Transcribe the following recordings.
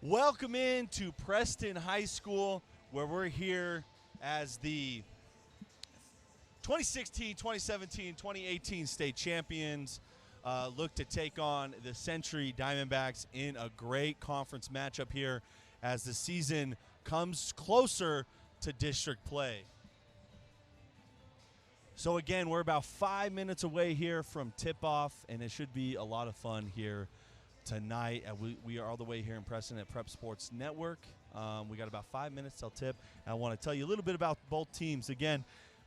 Welcome in to Preston High School, where we're here as the 2016, 2017, 2018 state champions look to take on the Century Diamondbacks in a great conference matchup here as the season comes closer to district play. So again, we're about 5 minutes away here from tip-off, and it should be a lot of fun here tonight. We are all the way here in Preston at Prep Sports Network. We got about 5 minutes till tip. And I want to tell you a little bit about both teams. Again,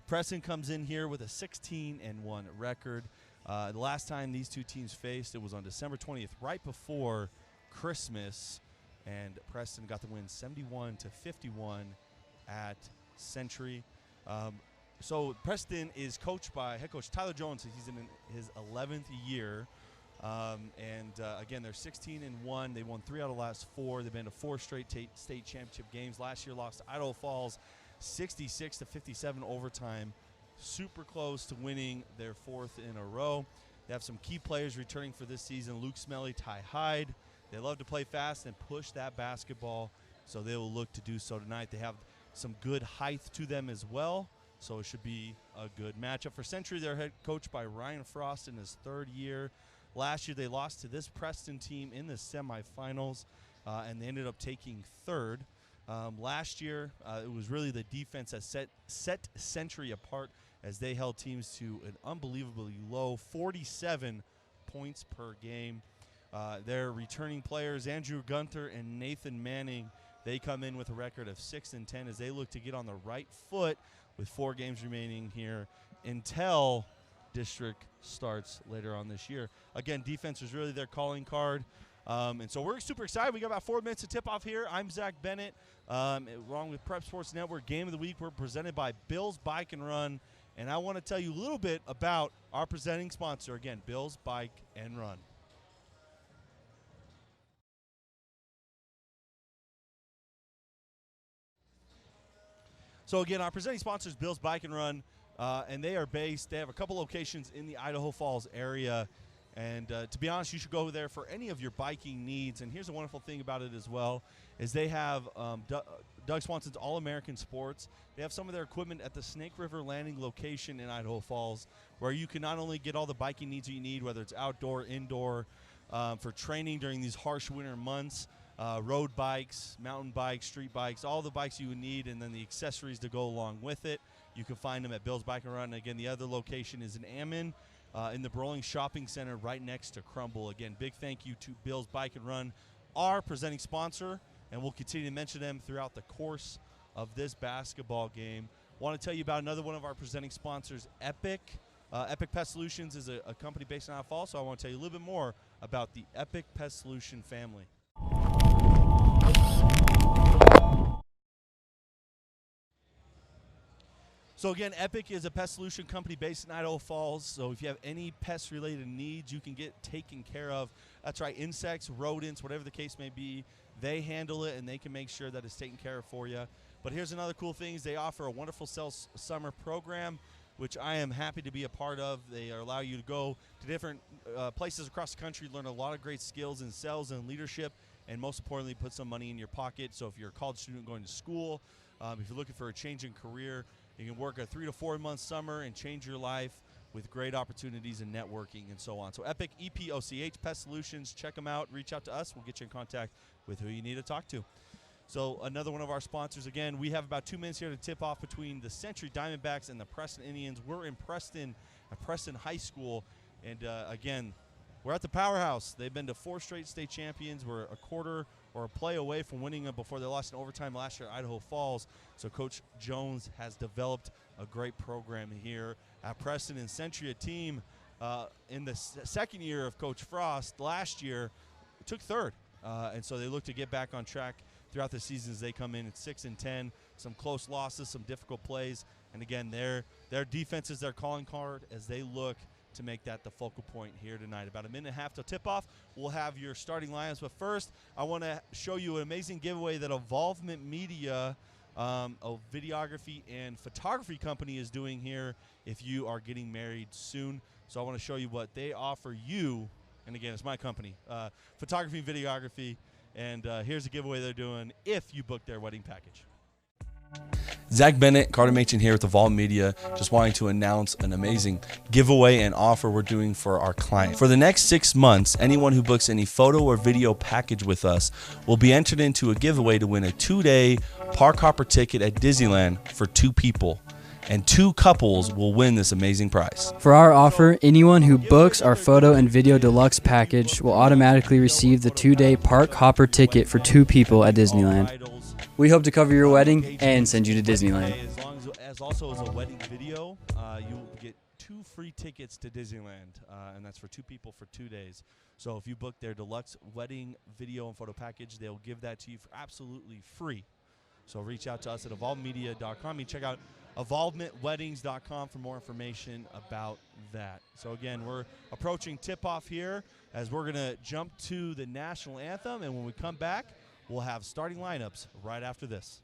Preston comes in here with a 16-1 record. The last time these two teams faced, it was on December 20th, right before Christmas, and Preston got the win 71-51 at Century. So Preston is coached by head coach Tyler Jones. He's in his 11th year. Again, they're 16-1. They won 3 out of the last 4. They've been to 4 straight state championship games. Last year lost to Idaho Falls 66-57 overtime. Super close to winning their 4th in a row. They have some key players returning for this season: Luke Smelly, Ty Hyde. They love to play fast and push that basketball, so they will look to do so tonight. They have some good height to them as well, so it should be a good matchup. For Century, they're head coached by Ryan Frost in his 3rd year. Last year, they lost to this Preston team in the semifinals, and they ended up taking 3rd. Last year, it was really the defense that set Century apart as they held teams to an unbelievably low 47 points per game. Their returning players, Andrew Gunther and Nathan Manning, they come in with a record of 6-10 as they look to get on the right foot with 4 games remaining here until district starts later on this year. Again, defense is really their calling card. And so we're super excited. We got about 4 minutes to tip off here. I'm Zach Bennett, along with Prep Sports Network. Game of the Week, we're presented by Bill's Bike and Run. And I want to tell you a little bit about our presenting sponsor. Again, Bill's Bike and Run. So again, our presenting sponsor is Bill's Bike and Run. And they have a couple locations in the Idaho Falls area. And to be honest, you should go there for any of your biking needs. And here's a wonderful thing about it as well, is they have Doug Swanson's All-American Sports. They have some of their equipment at the Snake River Landing location in Idaho Falls, where you can not only get all the biking needs that you need, whether it's outdoor, indoor, for training during these harsh winter months, road bikes, mountain bikes, street bikes, all the bikes you would need, and then the accessories to go along with it. You can find them at Bill's Bike and Run. And again, the other location is in Ammon, in the Broling Shopping Center right next to Crumble. Again, big thank you to Bill's Bike and Run, our presenting sponsor, and we'll continue to mention them throughout the course of this basketball game. Want to tell you about another one of our presenting sponsors, Epic. Epic Pest Solutions is a company based in Idaho Falls, so I want to tell you a little bit more about the Epic Pest Solution family. So again, Epic is a pest solution company based in Idaho Falls. So if you have any pest-related needs, you can get taken care of. That's right, insects, rodents, whatever the case may be, they handle it and they can make sure that it's taken care of for you. But here's another cool thing, is they offer a wonderful sales summer program, which I am happy to be a part of. They allow you to go to different places across the country, learn a lot of great skills in sales and leadership, and most importantly, put some money in your pocket. So if you're a college student going to school, if you're looking for a change in career, you can work a 3 to 4 month summer and change your life with great opportunities and networking and so on. So Epic, EPOCH, Pest Solutions, check them out. Reach out to us. We'll get you in contact with who you need to talk to. So another one of our sponsors. Again, we have about 2 minutes here to tip off between the Century Diamondbacks and the Preston Indians. We're in Preston, at Preston High School. And again, we're at the powerhouse. They've been to 4 straight state champions. We're a quarter or a play away from winning them before they lost in overtime last year at Idaho Falls. So Coach Jones has developed a great program here at Preston. And Century, a team in the 2nd year of Coach Frost last year, took 3rd. And so they look to get back on track throughout the season as they come in at 6-10. Some close losses, some difficult plays. And again, their defense is their calling card as they look to make that the focal point here tonight. About a minute and a half till tip-off. We'll have your starting lineups, but first I want to show you an amazing giveaway that Involvement Media, a videography and photography company, is doing here if you are getting married soon. So I want to show you what they offer you, and again, it's my company, photography and videography, And here's a giveaway they're doing if you book their wedding package. Zach Bennett, Carter Machin here with Evolve Media, just wanting to announce an amazing giveaway and offer we're doing for our client. For the next 6 months, anyone who books any photo or video package with us will be entered into a giveaway to win a 2-day park hopper ticket at Disneyland for 2 people. And 2 couples will win this amazing prize. For our offer, anyone who books our photo and video deluxe package will automatically receive the 2-day park hopper ticket for 2 people at Disneyland. We hope to cover your wedding and send you to Disneyland. As also as a wedding video, you will get 2 free tickets to Disneyland, and that's for 2 people for 2 days. So if you book their deluxe wedding video and photo package, they'll give that to you for absolutely free. So reach out to us at evolvemedia.com. You check out evolvementweddings.com for more information about that. So again, we're approaching tip-off here as we're going to jump to the national anthem, and when we come back, we'll have starting lineups right after this.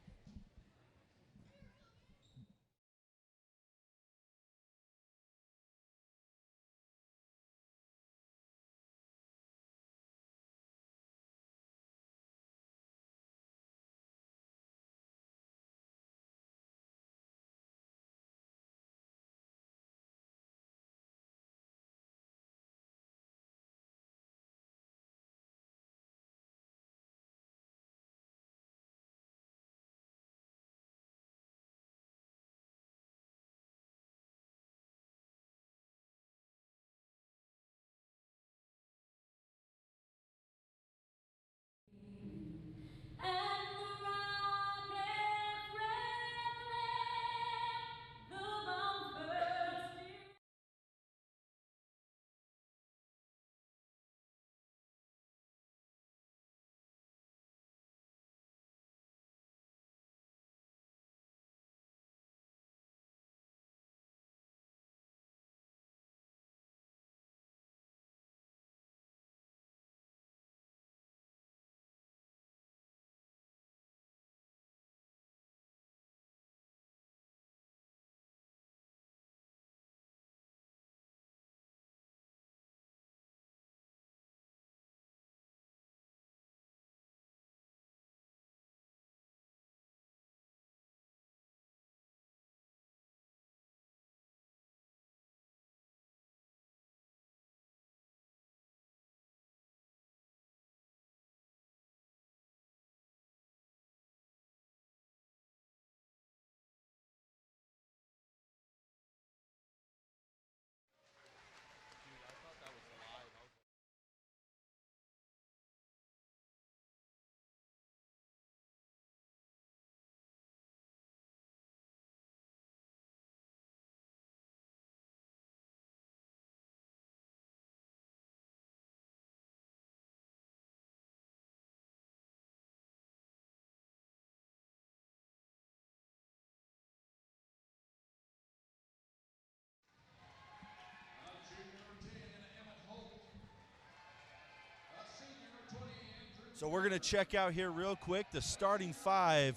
So we're going to check out here real quick the starting 5.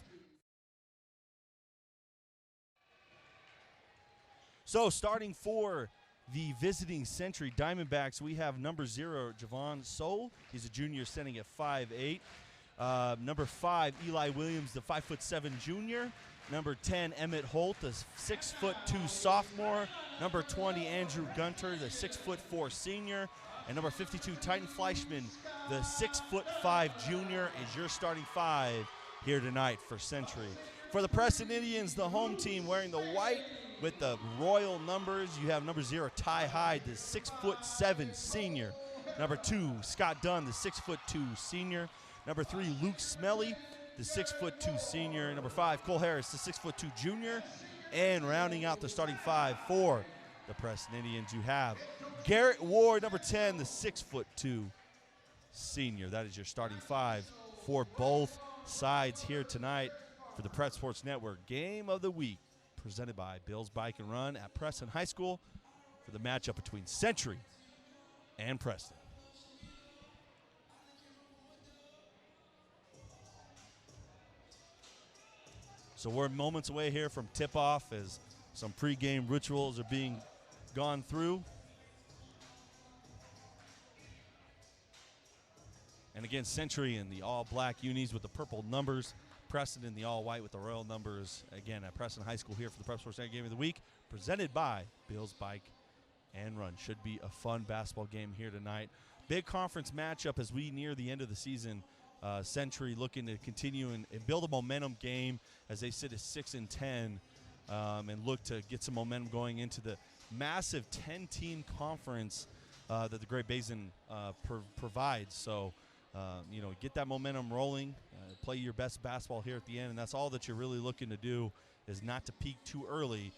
So starting for the visiting Century Diamondbacks, we have number 0, Javon Soul. He's a junior standing at 5'8". Number 5, Eli Williams, the 5'7" junior. Number 10, Emmett Holt, the 6'2" sophomore. Number 20, Andrew Gunter, the 6'4" senior. And number 52, Titan Fleischman, the 6'5" junior, is your starting 5 here tonight for Century. For the Preston Indians, the home team wearing the white with the royal numbers, you have number 0, Ty Hyde, the 6'7" senior. Number 2, Scott Dunn, the 6'2" senior. Number 3, Luke Smelly, the 6'2" senior. Number 5, Cole Harris, the 6'2" junior. And rounding out the starting 5 for the Preston Indians, you have Garrett Ward, number 10, the 6'2" senior. That is your starting 5 for both sides here tonight for the Prep Sports Network Game of the Week, presented by Bill's Bike and Run at Preston High School for the matchup between Century and Preston. So we're moments away here from tip-off as some pregame rituals are being gone through. And And again, Century in the all-black unis with the purple numbers. Preston in the all-white with the royal numbers. Again, at Preston High School here for the Prep Sports Game of the Week, presented by Bill's Bike and Run. Should be a fun basketball game here tonight. Big conference matchup as we near the end of the season. Century looking to continue and build a momentum game as they sit at 6-10 and look to get some momentum going into the massive 10-team conference that the Great Basin provides. So, get that momentum rolling, play your best basketball here at the end, and that's all that you're really looking to do is not to peak too early.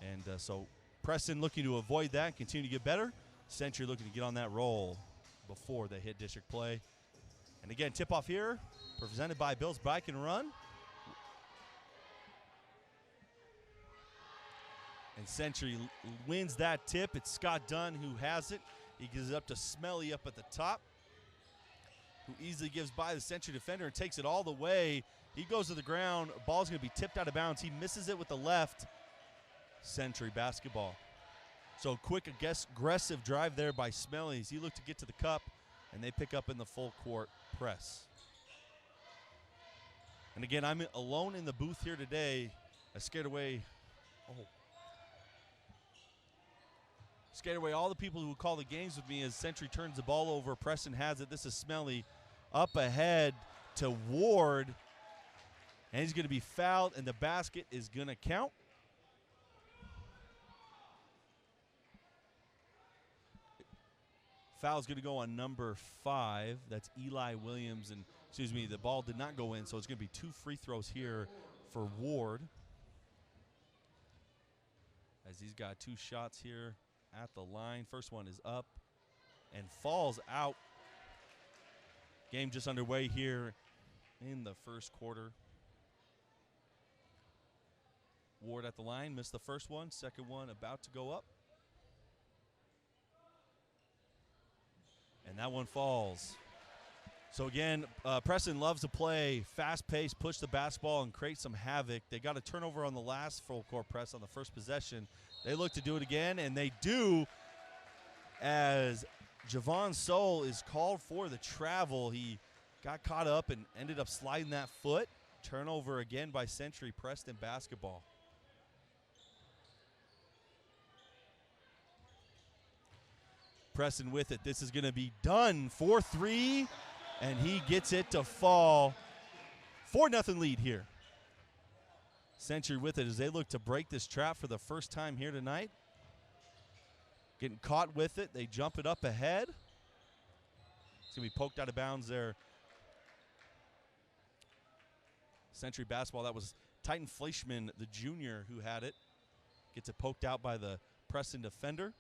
And so Preston looking to avoid that, continue to get better. Century looking to get on that roll before they hit district play. And again, tip-off here, presented by Bill's Bike and Run. And Century wins that tip. It's Scott Dunn who has it. He gives it up to Smelly up at the top, who easily gives by the Century defender and takes it all the way. He goes to the ground. Ball's going to be tipped out of bounds. He misses it with the left. Century basketball. So quick, aggressive drive there by Smelly as he looked to get to the cup, and they pick up in the full court press. And again, I'm alone in the booth here today. I scared away all the people who would call the games with me as Century turns the ball over. Preston has it. This is Smelly up ahead to Ward, and he's going to be fouled, and the basket is going to count. Foul's going to go on number 5. That's Eli Williams. And, the ball did not go in, so it's going to be 2 free throws here for Ward. As he's got 2 shots here at the line. First one is up and falls out. Game just underway here in the first quarter. Ward at the line, missed the first one. Second one about to go up. And that one falls. So again, Preston loves to play fast-paced, push the basketball, and create some havoc. They got a turnover on the last full-court press on the first possession. They look to do it again, and they do, as Javon Soul is called for the travel. He got caught up and ended up sliding that foot. Turnover again by Century Preston basketball. Preston with it. This is going to be done. 4-3, and he gets it to fall. 4-0 lead here. Century with it as they look to break this trap for the first time here tonight. Getting caught with it. They jump it up ahead. It's going to be poked out of bounds there. Century basketball. That was Titan Fleischman, the junior, who had it. Gets it poked out by the Preston defender.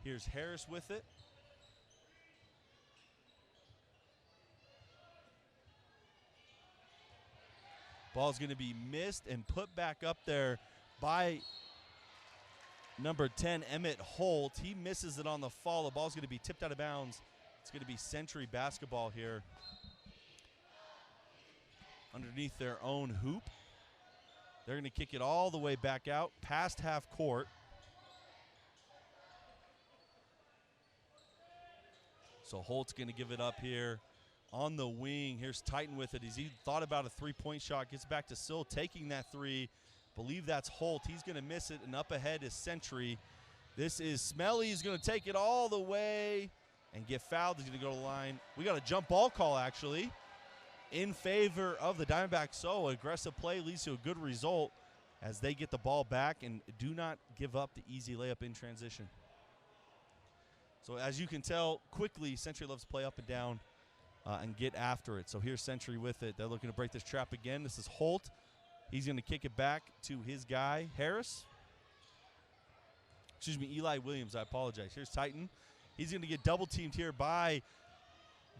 Here's Harris with it. Ball's going to be missed and put back up there by number 10, Emmett Holt. He misses it on the fall. The ball's going to be tipped out of bounds. It's going to be Century basketball here underneath their own hoop. They're going to kick it all the way back out past half court. So Holt's going to give it up here on the wing. Here's Titan with it. He thought about a three-point shot. Gets back to Sill taking that three. Believe that's Holt. He's going to miss it, and up ahead is Century. This is Smelly. He's going to take it all the way and get fouled. He's going to go to the line. We got a jump ball call, actually, in favor of the Diamondbacks. So aggressive play leads to a good result as they get the ball back and do not give up the easy layup in transition. So as you can tell, quickly, Century loves to play up and down and get after it. So here's Century with it. They're looking to break this trap again. This is Holt. He's going to kick it back to his guy, Harris. Eli Williams, I apologize. Here's Titan. He's going to get double-teamed here by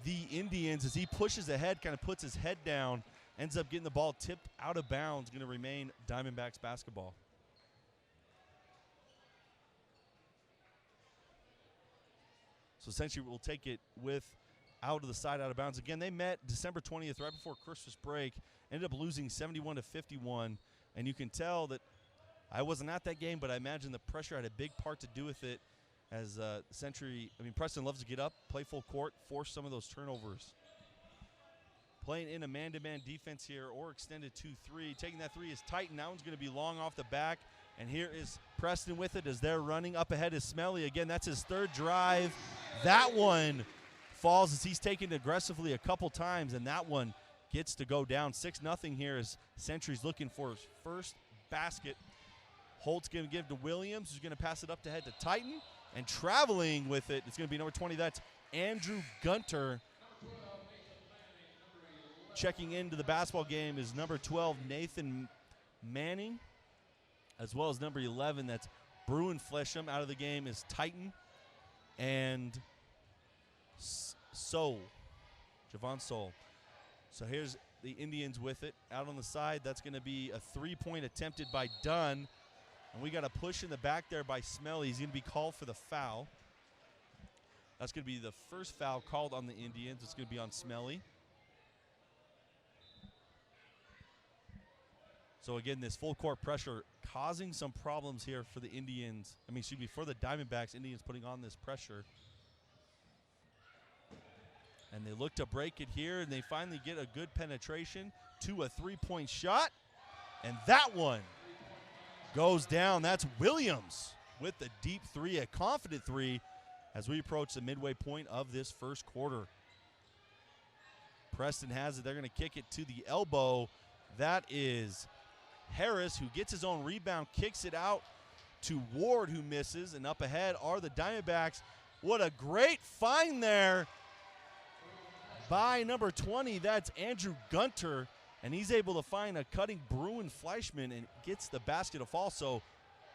the Indians as he pushes ahead, kind of puts his head down, ends up getting the ball tipped out of bounds. Going to remain Diamondbacks basketball. So Century will take it with out of the side, out of bounds. Again, they met December 20th, right before Christmas break. Ended up losing 71-51. And you can tell that I wasn't at that game, but I imagine the pressure had a big part to do with it. as Preston loves to get up, play full court, force some of those turnovers. Playing in a man-to-man defense here or extended 2-3. Taking that three is Titan. That one's going to be long off the back. And here is Preston with it as they're running. Up ahead is Smelly. Again, that's his third drive. That one falls as he's taken aggressively a couple times, and that one gets to go down. 6-0 here as Century's looking for his first basket. Holt's going to give to Williams, who's going to pass it up to head to Titan. And traveling with it, it's going to be number 20. That's Andrew Gunter. Checking into the basketball game is number 12, Nathan Manning, as well as number 11, that's Bruin Flesham. Out of the game is Titan and Soul, Javon Soul. So here's the Indians with it. Out on the side, that's going to be a three-point attempted by Dunn. And we got a push in the back there by Smelly. He's going to be called for the foul. That's going to be the first foul called on the Indians. It's going to be on Smelly. So again, this full court pressure causing some problems here for the Indians. For the Diamondbacks. Indians putting on this pressure. And they look to break it here, and they finally get a good penetration to a three-point shot. And that one goes down. That's Williams with the deep three, a confident three, as we approach the midway point of this first quarter. Preston has it. They're going to kick it to the elbow. That is Harris, who gets his own rebound, kicks it out to Ward, who misses. And up ahead are the Diamondbacks. What a great find there by number 20. That's Andrew Gunter. And he's able to find a cutting Bruin Fleischman and gets the basket to fall. So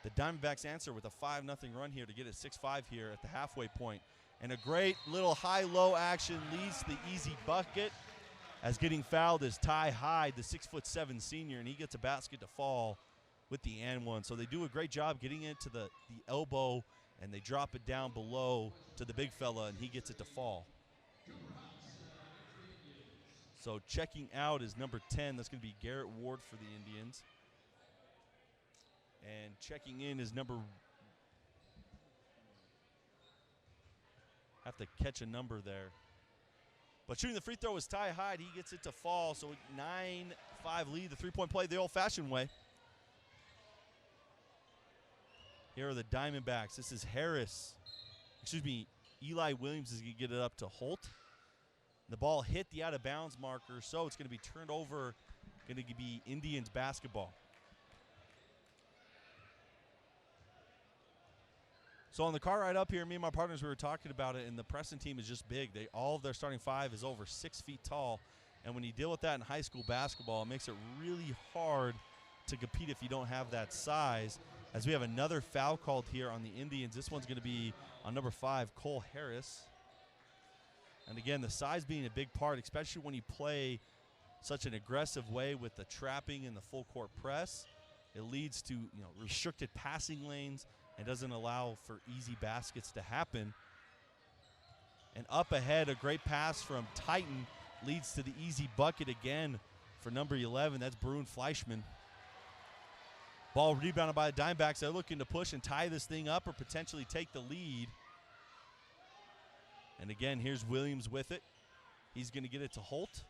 the Diamondbacks answer with a 5-0 run here to get it 6-5 here at the halfway point. And a great little high-low action leads to the easy bucket. As getting fouled is Ty Hyde, the 6'7" senior, and he gets a basket to fall with the and one. So they do a great job getting it to the elbow, and they drop it down below to the big fella, and he gets it to fall. So checking out is number 10. That's going to be Garrett Ward for the Indians. And checking in is have to catch a number there. But shooting the free throw is Ty Hyde. He gets it to fall. So 9-5 lead, the three-point play the old-fashioned way. Here are the Diamondbacks. This is Eli Williams is going to get it up to Holt. The ball hit the out-of-bounds marker, so it's going to be turned over, going to be Indians basketball. So on the car ride up here, me and my partners, we were talking about it, and the Preston team is just big. All of their starting five is over 6 feet tall, and when you deal with that in high school basketball, it makes it really hard to compete if you don't have that size. As we have another foul called here on the Indians. This one's going to be on number 5, Cole Harris. And again, the size being a big part, especially when you play such an aggressive way with the trapping and the full court press. It leads to restricted passing lanes and doesn't allow for easy baskets to happen. And up ahead, a great pass from Titan leads to the easy bucket again for number 11. That's Bruin Fleischman. Ball rebounded by the Diamondbacks. They're looking to push and tie this thing up or potentially take the lead. And again, here's Williams with it. He's going to get it to Holt.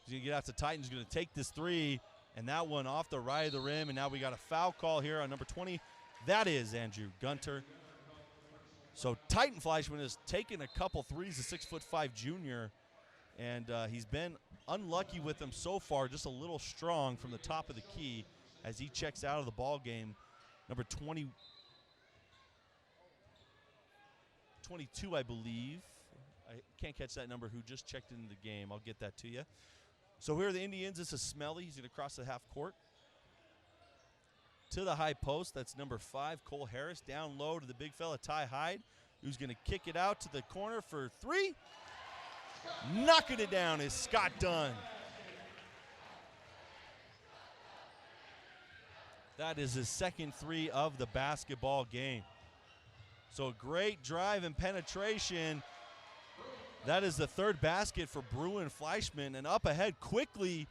He's going to get out to Titan. He's going to take this three, and that one off the right of the rim. And now we got a foul call here on number 20. That is Andrew Gunter. So Titan Fleischman has taken a couple threes, a 6'5" junior, and he's been unlucky with them so far, just a little strong from the top of the key as he checks out of the ball game. Number 22, I believe. I can't catch that number who just checked into the game. I'll get that to you. So here are the Indians. This is Smelly. He's going to cross the half court to the high post. That's number 5, Cole Harris. Down low to the big fella, Ty Hyde, who's going to kick it out to the corner for 3. Knocking it down is Scott Dunn. That is his second 3 of the basketball game. So great drive and penetration. That is the third basket for Bruin Fleischman. And up ahead quickly.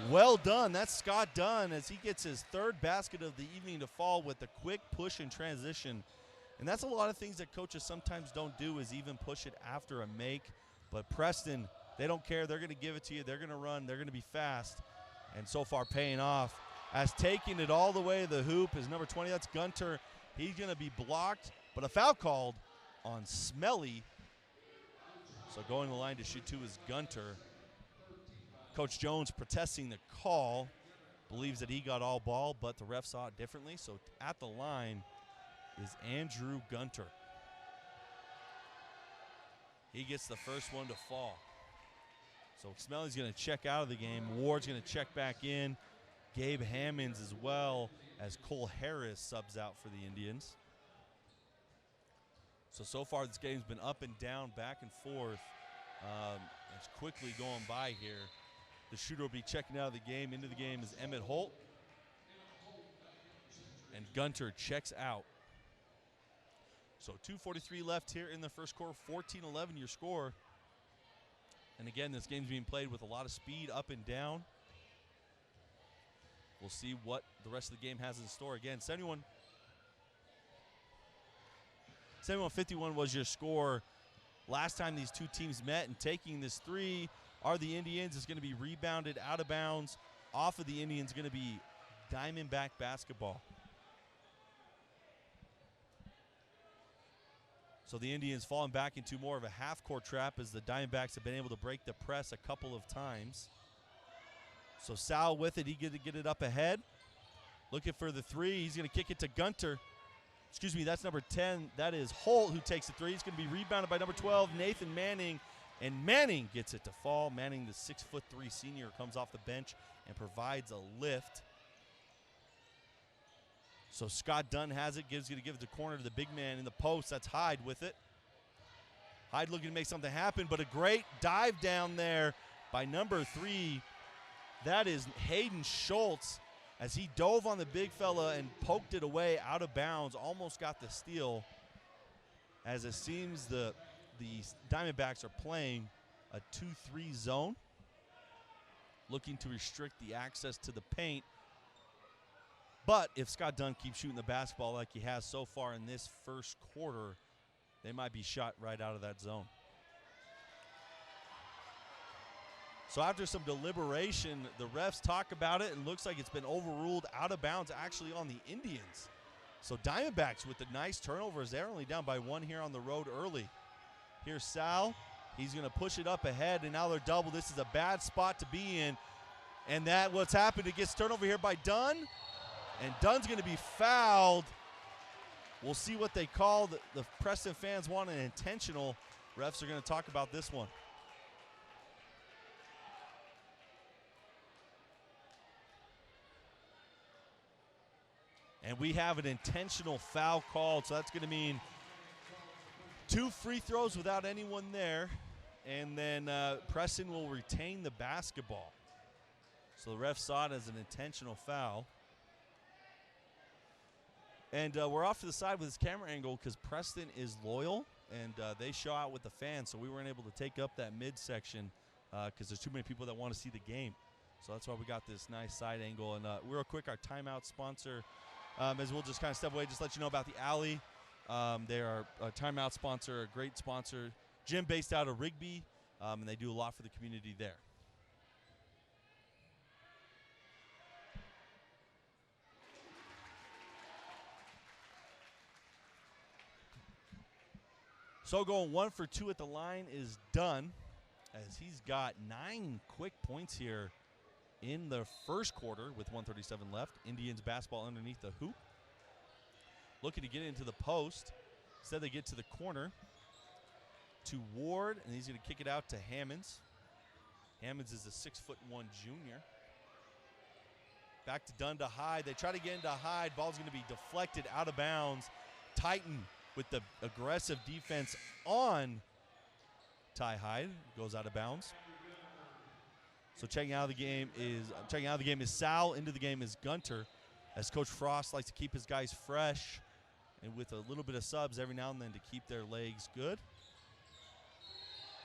Well done. That's Scott Dunn as he gets his third basket of the evening to fall with a quick push and transition. And that's a lot of things that coaches sometimes don't do, is even push it after a make. But Preston, they don't care. They're going to give it to you. They're going to run. They're going to be fast. And so far paying off. As taking it all the way to the hoop is number 20. That's Gunter. He's going to be blocked, but a foul called on Smelly. So going to the line to shoot 2 is Gunter. Coach Jones protesting the call. Believes that he got all ball, but the ref saw it differently. So at the line is Andrew Gunter. He gets the first one to fall. So Smelly's going to check out of the game. Ward's going to check back in. Gabe Hammonds as well, as Cole Harris subs out for the Indians. So far this game's been up and down, back and forth. It's quickly going by here. The shooter will be checking out of the game. Into the game is Emmett Holt. And Gunter checks out. So 2:43 left here in the first quarter. 14-11 your score. And again, this game's being played with a lot of speed up and down. We'll see what the rest of the game has in store. Again, 71-51 was your score last time these two teams met. And taking this three are the Indians. It's going to be rebounded out of bounds. Off of the Indians, going to be Diamondback basketball. So the Indians falling back into more of a half-court trap, as the Diamondbacks have been able to break the press a couple of times. So Sal with it. He get to get it up ahead. Looking for the three. He's going to kick it to Gunter. Excuse me, that's number 10. That is Holt who takes the three. He's going to be rebounded by number 12, Nathan Manning. And Manning gets it to fall. Manning, the 6'3" senior, comes off the bench and provides a lift. So Scott Dunn has it. Gives it to give it to corner to the big man in the post. That's Hyde with it. Hyde looking to make something happen, but a great dive down there by number 3. That is Hayden Schultz, as he dove on the big fella and poked it away out of bounds. Almost got the steal, as it seems the Diamondbacks are playing a 2-3 zone, looking to restrict the access to the paint. But if Scott Dunn keeps shooting the basketball like he has so far in this first quarter, they might be shot right out of that zone. So after some deliberation, the refs talk about it, and looks like it's been overruled out of bounds actually on the Indians. So Diamondbacks with the nice turnovers. They're only down by 1 here on the road early. Here's Sal. He's going to push it up ahead, and now they're double. This is a bad spot to be in. And that what's happened, it gets turned over here by Dunn. And Dunn's going to be fouled. We'll see what they call. The Preston fans want an intentional. Refs are going to talk about this one. And we have an intentional foul called, so that's going to mean 2 free throws without anyone there. And then Preston will retain the basketball. So the ref saw it as an intentional foul. And we're off to the side with this camera angle because Preston is loyal, and they show out with the fans, so we weren't able to take up that midsection because there's too many people that want to see the game. So that's why we got this nice side angle. And real quick, our timeout sponsor, as we'll just kind of step away, just let you know about the Alley. They are a timeout sponsor, a great sponsor, gym based out of Rigby, and they do a lot for the community there. So going 1 for 2 at the line is Dunn, as he's got 9 quick points here in the first quarter with 1:37 left. Indians basketball underneath the hoop. Looking to get into the post. Instead they get to the corner to Ward, and he's going to kick it out to Hammonds. Hammonds is a 6'1" junior. Back to Dunn to Hyde. They try to get into Hyde. Ball's going to be deflected out of bounds. Titan with the aggressive defense on Ty Hyde, goes out of bounds. So checking out of the game is Sal. Into the game is Gunter, as Coach Frost likes to keep his guys fresh and with a little bit of subs every now and then to keep their legs good.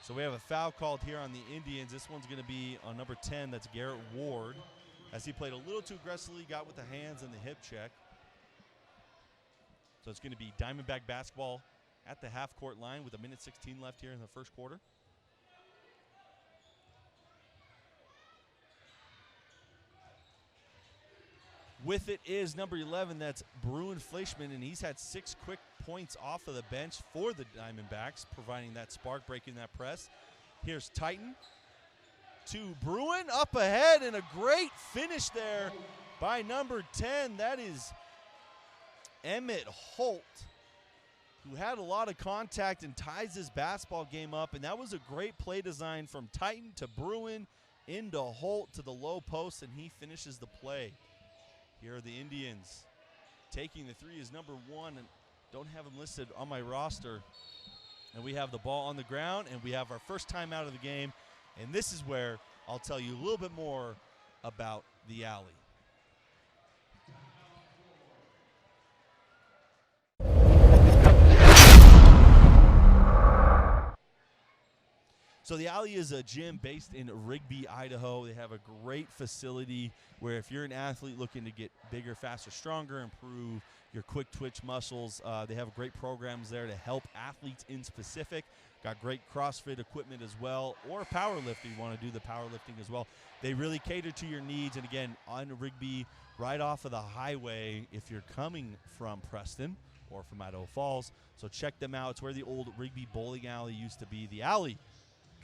So we have a foul called here on the Indians. This one's going to be on number 10. That's Garrett Ward, as he played a little too aggressively, got with the hands and the hip check. So it's going to be Diamondback basketball at the half-court line with 1:16 left here in the first quarter. With it is number 11, that's Bruin Fleischman, and he's had 6 quick points off of the bench for the Diamondbacks, providing that spark, breaking that press. Here's Titan to Bruin, up ahead, and a great finish there by number 10. That is Emmett Holt, who had a lot of contact and ties his basketball game up, and that was a great play design from Titan to Bruin into Holt to the low post, and he finishes the play. Here are the Indians. Taking the three is number 1, and don't have him listed on my roster. And we have the ball on the ground, and we have our first time out of the game. And this is where I'll tell you a little bit more about the alley. So the alley is a gym based in Rigby, Idaho. They have a great facility where if you're an athlete looking to get bigger, faster, stronger, improve your quick twitch muscles, they have great programs there to help athletes in specific. Got great CrossFit equipment as well, or powerlifting. You want to do the powerlifting as well. They really cater to your needs. And again, on Rigby, right off of the highway if you're coming from Preston or from Idaho Falls. So check them out. It's where the old Rigby bowling alley used to be. The alley,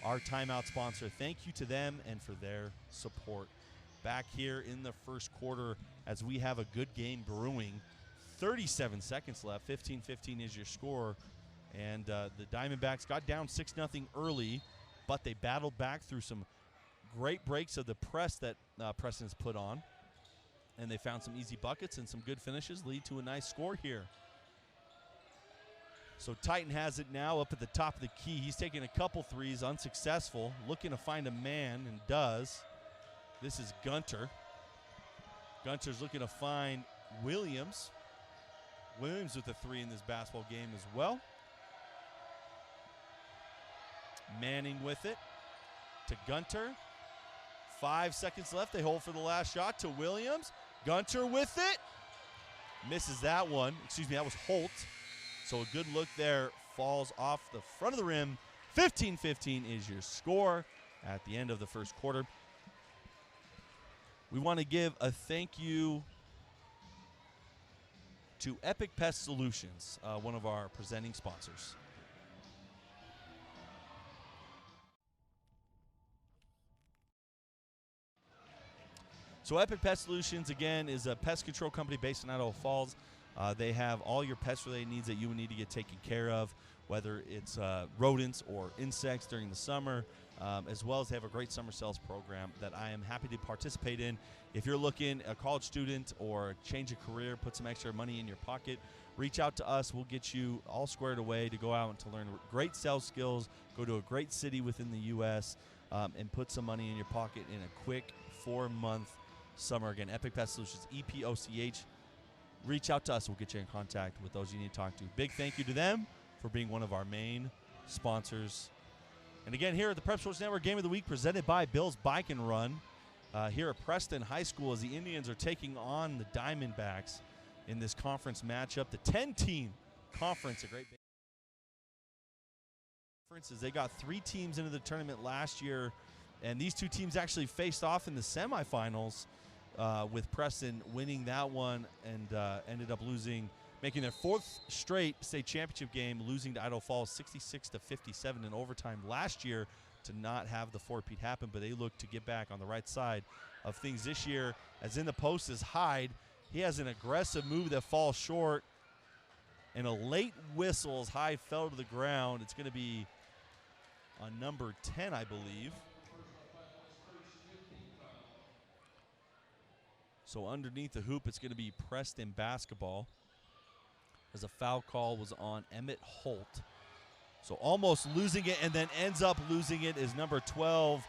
our timeout sponsor. Thank you to them and for their support. Back here in the first quarter as we have a good game brewing. 37 seconds left. 15-15 is your score. And the Diamondbacks got down 6-0 early, but they battled back through some great breaks of the press that Preston has put on. And they found some easy buckets and some good finishes, lead to a nice score here. So Titan has it now up at the top of the key. He's taking a couple threes, unsuccessful, looking to find a man, and does. This is Gunter. Gunter's looking to find Williams. Williams with a three in this basketball game as well. Manning with it to Gunter. 5 seconds left. They hold for the last shot to Williams. Gunter with it. Misses that one. Excuse me, that was Holt. So a good look there. Falls off the front of the rim. 15-15 is your score at the end of the first quarter. We want to give a thank you to Epic Pest Solutions, one of our presenting sponsors. So Epic Pest Solutions, again, is a pest control company based in Idaho Falls. They have all your pest-related needs that you would need to get taken care of, whether it's rodents or insects during the summer, as well as they have a great summer sales program that I am happy to participate in. If you're looking, a college student or change of career, put some extra money in your pocket, reach out to us. We'll get you all squared away to go out and to learn great sales skills, go to a great city within the U.S., and put some money in your pocket in a quick 4-month summer. Again, Epic Pest Solutions, EPOCH. Reach out to us. We'll get you in contact with those you need to talk to. Big thank you to them for being one of our main sponsors. And again, here at the Prep Sports Network Game of the Week, presented by Bill's Bike and Run. Here at Preston High School, as the Indians are taking on the Diamondbacks in this conference matchup. The 10-team conference, a great conference, as they got 3 teams into the tournament last year, and these 2 teams actually faced off in the semifinals, with Preston winning that one and ended up losing, making their 4th straight state championship game, losing to Idaho Falls 66-57 in overtime last year to not have the 4-peat happen, but they look to get back on the right side of things this year. As in the post is Hyde. He has an aggressive move that falls short, and a late whistle as Hyde fell to the ground. It's going to be on number 10, I believe. So underneath the hoop, it's going to be Preston basketball, as a foul call was on Emmett Holt. So almost losing it, and then ends up losing it is number 12.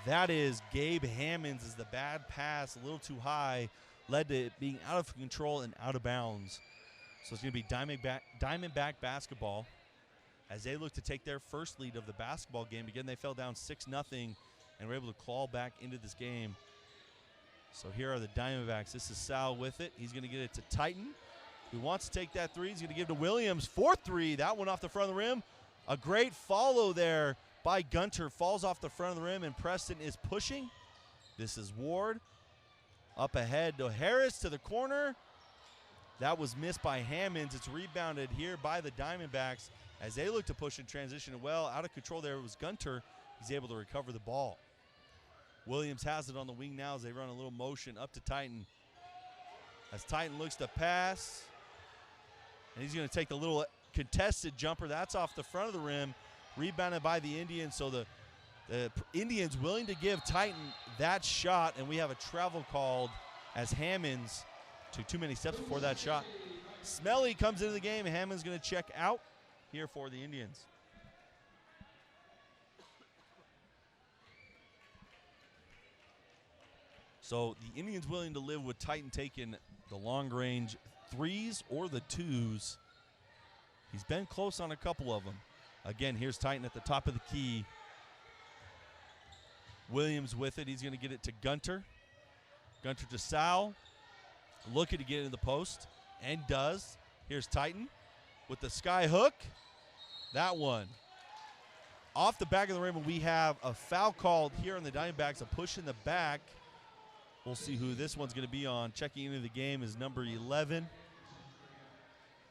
That is Gabe Hammonds, as the bad pass, a little too high, led to it being out of control and out of bounds. So it's going to be Diamondback basketball as they look to take their first lead of the basketball game. Again, they fell down 6-0 and were able to claw back into this game. So here are the Diamondbacks. This is Sal with it. He's going to get it to Titan. He wants to take that three. He's going to give to Williams. 4-3. That one off the front of the rim. A great follow there by Gunter. Falls off the front of the rim, and Preston is pushing. This is Ward. Up ahead to Harris to the corner. That was missed by Hammonds. It's rebounded here by the Diamondbacks as they look to push and transition well. Out of control there was Gunter. He's able to recover the ball. Williams has it on the wing now as they run a little motion up to Titan. As Titan looks to pass, and he's going to take the little contested jumper. That's off the front of the rim, rebounded by the Indians. So the Indians willing to give Titan that shot, and we have a travel called as Hammonds took too many steps before that shot. Smelly comes into the game, and Hammonds going to check out here for the Indians. So the Indians willing to live with Titan taking the long-range threes or the twos. He's been close on a couple of them. Again, here's Titan at the top of the key. Williams with it. He's going to get it to Gunter. Gunter to Sal. Looking to get into the post, and does. Here's Titan with the sky hook. That one. Off the back of the rim, and we have a foul called here on the Diamondbacks, a push in the back. We'll see who this one's going to be on. Checking into the game is number 11.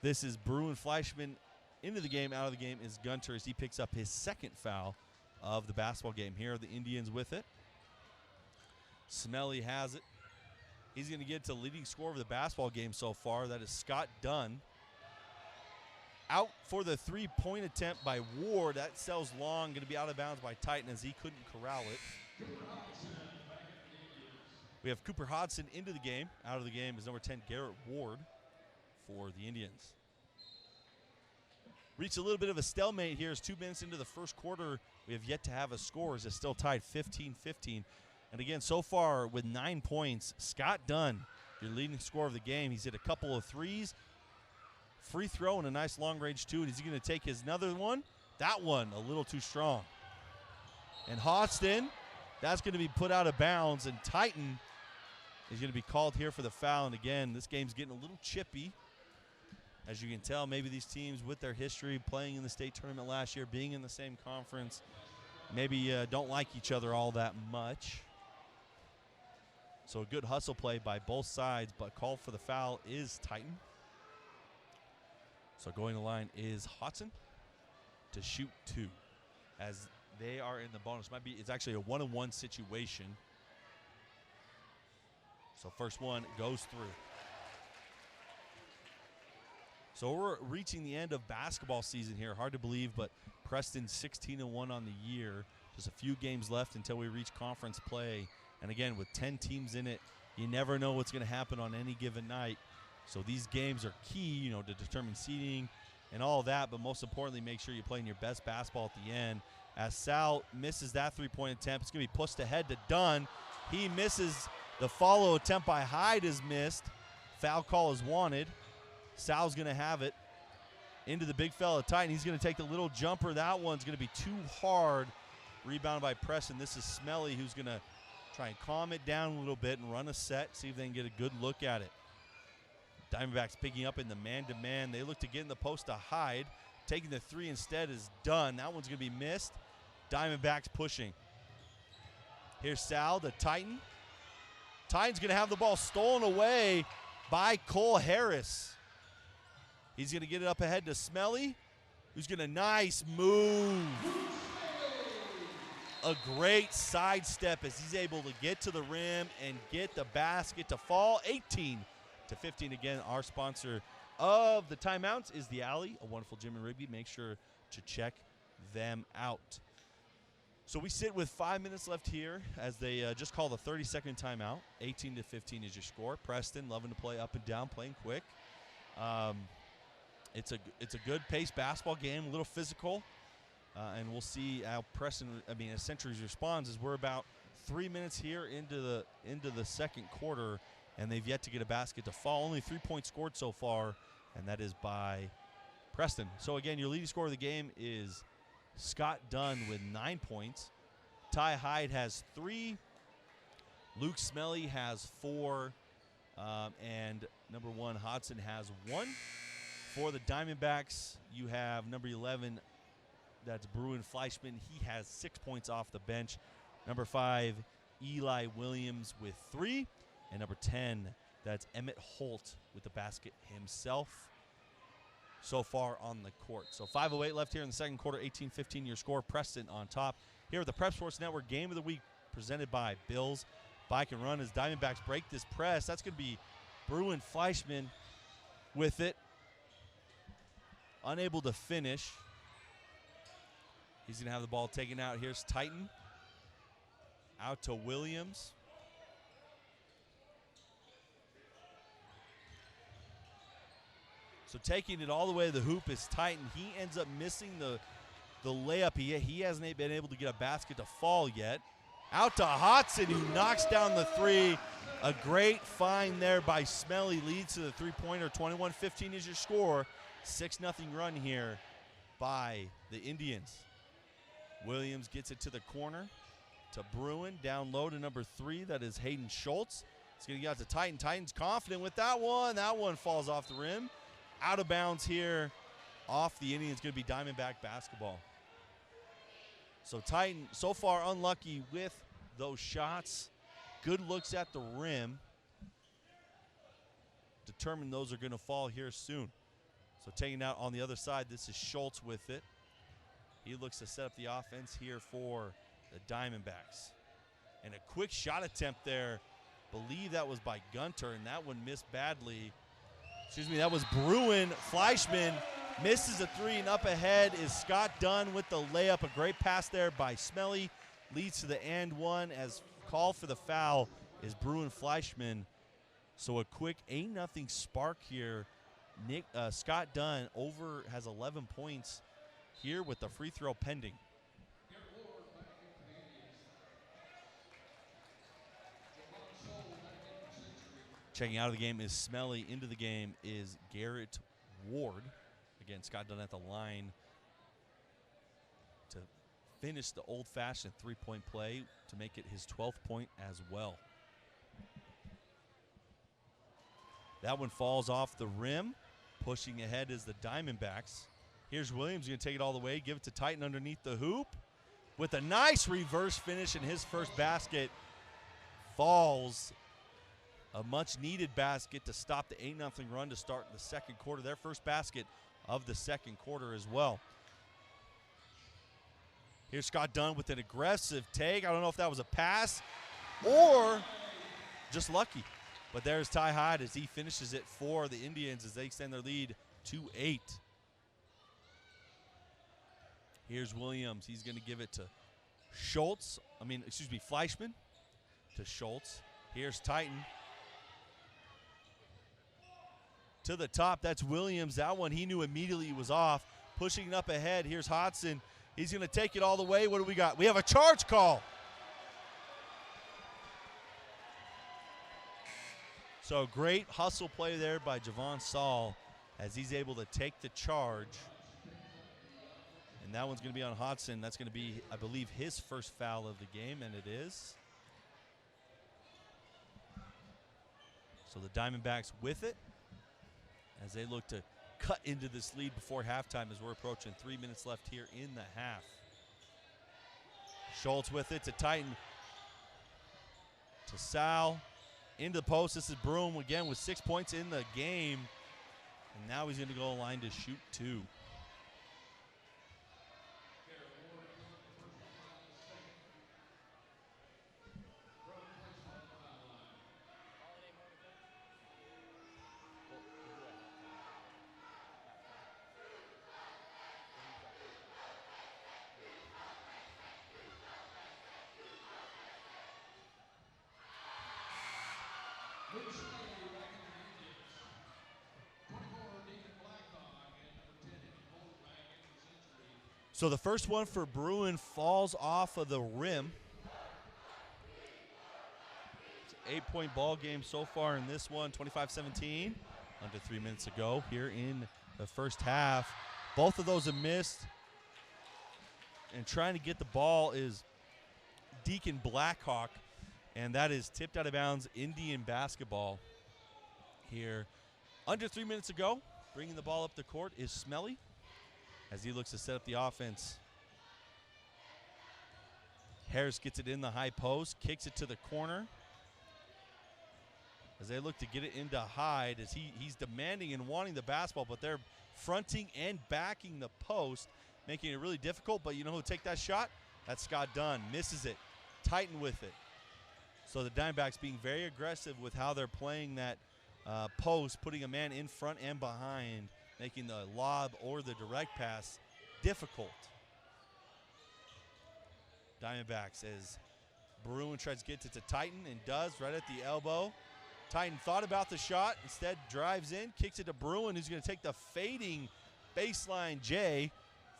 This is Bruin Fleischman. Into the game, out of the game is Gunter as he picks up his second foul of the basketball game. Here are the Indians with it. Smelly has it. He's going to get to leading scorer of the basketball game so far. That is Scott Dunn. Out for the three-point attempt by Ward. That sells long. Going to be out of bounds by Titan as he couldn't corral it. We have Cooper Hodson into the game. Out of the game is number 10, Garrett Ward for the Indians. Reached a little bit of a stalemate here as 2 minutes into the first quarter. We have yet to have a score as it's still tied 15-15. And again, so far with 9 points, Scott Dunn, your leading scorer of the game. He's hit a couple of threes, free throw, and a nice long-range two. And is he going to take his another one? That one a little too strong. And Hodgson, that's going to be put out of bounds. And Titan is going to be called here for the foul. And again, this game's getting a little chippy. As you can tell, maybe these teams with their history playing in the state tournament last year, being in the same conference, maybe don't like each other all that much. So a good hustle play by both sides, but called for the foul is Titan. So going to the line is Hodson to shoot two as they are in the bonus. It's actually a 1-on-1 situation. So first one goes through. So we're reaching the end of basketball season here. Hard to believe, but Preston 16-1 on the year. Just a few games left until we reach conference play. And again, with 10 teams in it, you never know what's going to happen on any given night. So these games are key, to determine seeding and all that. But most importantly, make sure you're playing your best basketball at the end. As Sal misses that three-point attempt, it's going to be pushed ahead to Dunn. He misses. The follow attempt by Hyde is missed. Foul call is wanted. Sal's going to have it into the big fella Titan. He's going to take the little jumper. That one's going to be too hard. Rebounded by Preston. This is Smelly who's going to try and calm it down a little bit and run a set, see if they can get a good look at it. Diamondbacks picking up in the man-to-man. They look to get in the post to Hyde. Taking the three instead is Dunn. That one's going to be missed. Diamondbacks pushing. Here's Sal to Titan. Titan's going to have the ball stolen away by Cole Harris. He's going to get it up ahead to Smelly, who's going to nice move. A great sidestep as he's able to get to the rim and get the basket to fall. 18-15 again. Our sponsor of the timeouts is The Alley, a wonderful gym in Rigby. Make sure to check them out. So we sit with 5 minutes left here as they just call the 30-second timeout. 18-15 is your score. Preston loving to play up and down, playing quick. It's a good paced basketball game, a little physical. And we'll see how as Centuries responds as we're about 3 minutes here into the second quarter, and they've yet to get a basket to fall. Only 3 points scored so far, and that is by Preston. So again, your leading scorer of the game is Scott Dunn with 9 points. Ty Hyde has 3. Luke Smelly has 4. And number 1, Hodson, has 1. For the Diamondbacks, you have number 11, that's Bruin Fleischman. He has 6 points off the bench. Number 5, Eli Williams with 3. And number 10, that's Emmett Holt with the basket himself so far on the court. So 5:08 left here in the second quarter, 18-15 your score. Preston on top. Here at the Prep Sports Network Game of the Week presented by Bills Bike and Run as Diamondbacks break this press. That's going to be Bruin Fleischman with it. Unable to finish. He's going to have the ball taken out. Here's Titan. Out to Williams. So taking it all the way to the hoop is Titan. He ends up missing the layup. He hasn't been able to get a basket to fall yet. Out to Hodson, who knocks down the 3. A great find there by Smelly. Leads to the three-pointer. 21-15 is your score. 6-0 run here by the Indians. Williams gets it to the corner to Bruin. Down low to number 3. That is Hayden Schultz. It's going to get out to Titan. Titan's confident with that one. That one falls off the rim. Out of bounds here off the Indians. Going to be Diamondback basketball. So Titan so far unlucky with those shots. Good looks at the rim. Determined those are going to fall here soon. So taking out on the other side, this is Schultz with it. He looks to set up the offense here for the Diamondbacks. And a quick shot attempt there. Believe that was by Gunter, and that one missed badly. Excuse me, that was Bruin. Fleischman misses a 3, and up ahead is Scott Dunn with the layup. A great pass there by Smelly. Leads to the and one as call for the foul is Bruin Fleischman. So a quick 8-0 spark here. Scott Dunn has 11 points here with the free throw pending. Checking out of the game is Smelly. Into the game is Garrett Ward. Again, Scott Dunn at the line to finish the old-fashioned three-point play to make it his 12th point as well. That one falls off the rim. Pushing ahead is the Diamondbacks. Here's Williams going to take it all the way, give it to Titan underneath the hoop. With a nice reverse finish, and his first basket falls. A much-needed basket to stop the 8-0 run to start the second quarter. Their first basket of the second quarter as well. Here's Scott Dunn with an aggressive take. I don't know if that was a pass or just lucky. But there's Ty Hyde as he finishes it for the Indians as they extend their lead to 8. Here's Williams. He's going to give it to Fleischman to Schultz. Here's Titan. To the top, that's Williams. That one he knew immediately was off. Pushing it up ahead, here's Hodson. He's going to take it all the way. What do we got? We have a charge call. So great hustle play there by Javon Saul as he's able to take the charge. And that one's going to be on Hodson. That's going to be, I believe, his first foul of the game, and it is. So the Diamondbacks with it as they look to cut into this lead before halftime as we're approaching 3 minutes left here in the half. Schultz with it to Titan. To Sal. Into the post. This is Broom again with 6 points in the game. And now he's going to go line to shoot 2. So the first one for Bruin falls off of the rim. It's an 8-point ball game so far in this one, 25-17. Under 3 minutes ago here in the first half. Both of those have missed. And trying to get the ball is Deacon Blackhawk. And that is tipped out of bounds, Indian basketball. here. Under 3 minutes to go. Bringing the ball up the court is Smelly as he looks to set up the offense. Harris gets it in the high post, kicks it to the corner. As they look to get it into Hyde, as he's demanding and wanting the basketball, but they're fronting and backing the post, making it really difficult. But you know who'll take that shot? That's Scott Dunn. Misses it. Titan with it. So the Diamondbacks being very aggressive with how they're playing that post, putting a man in front and behind, making the lob or the direct pass difficult. Diamondbacks as Bruin tries to get it to Titan and does right at the elbow. Titan thought about the shot, instead drives in, kicks it to Bruin, who's going to take the fading baseline J.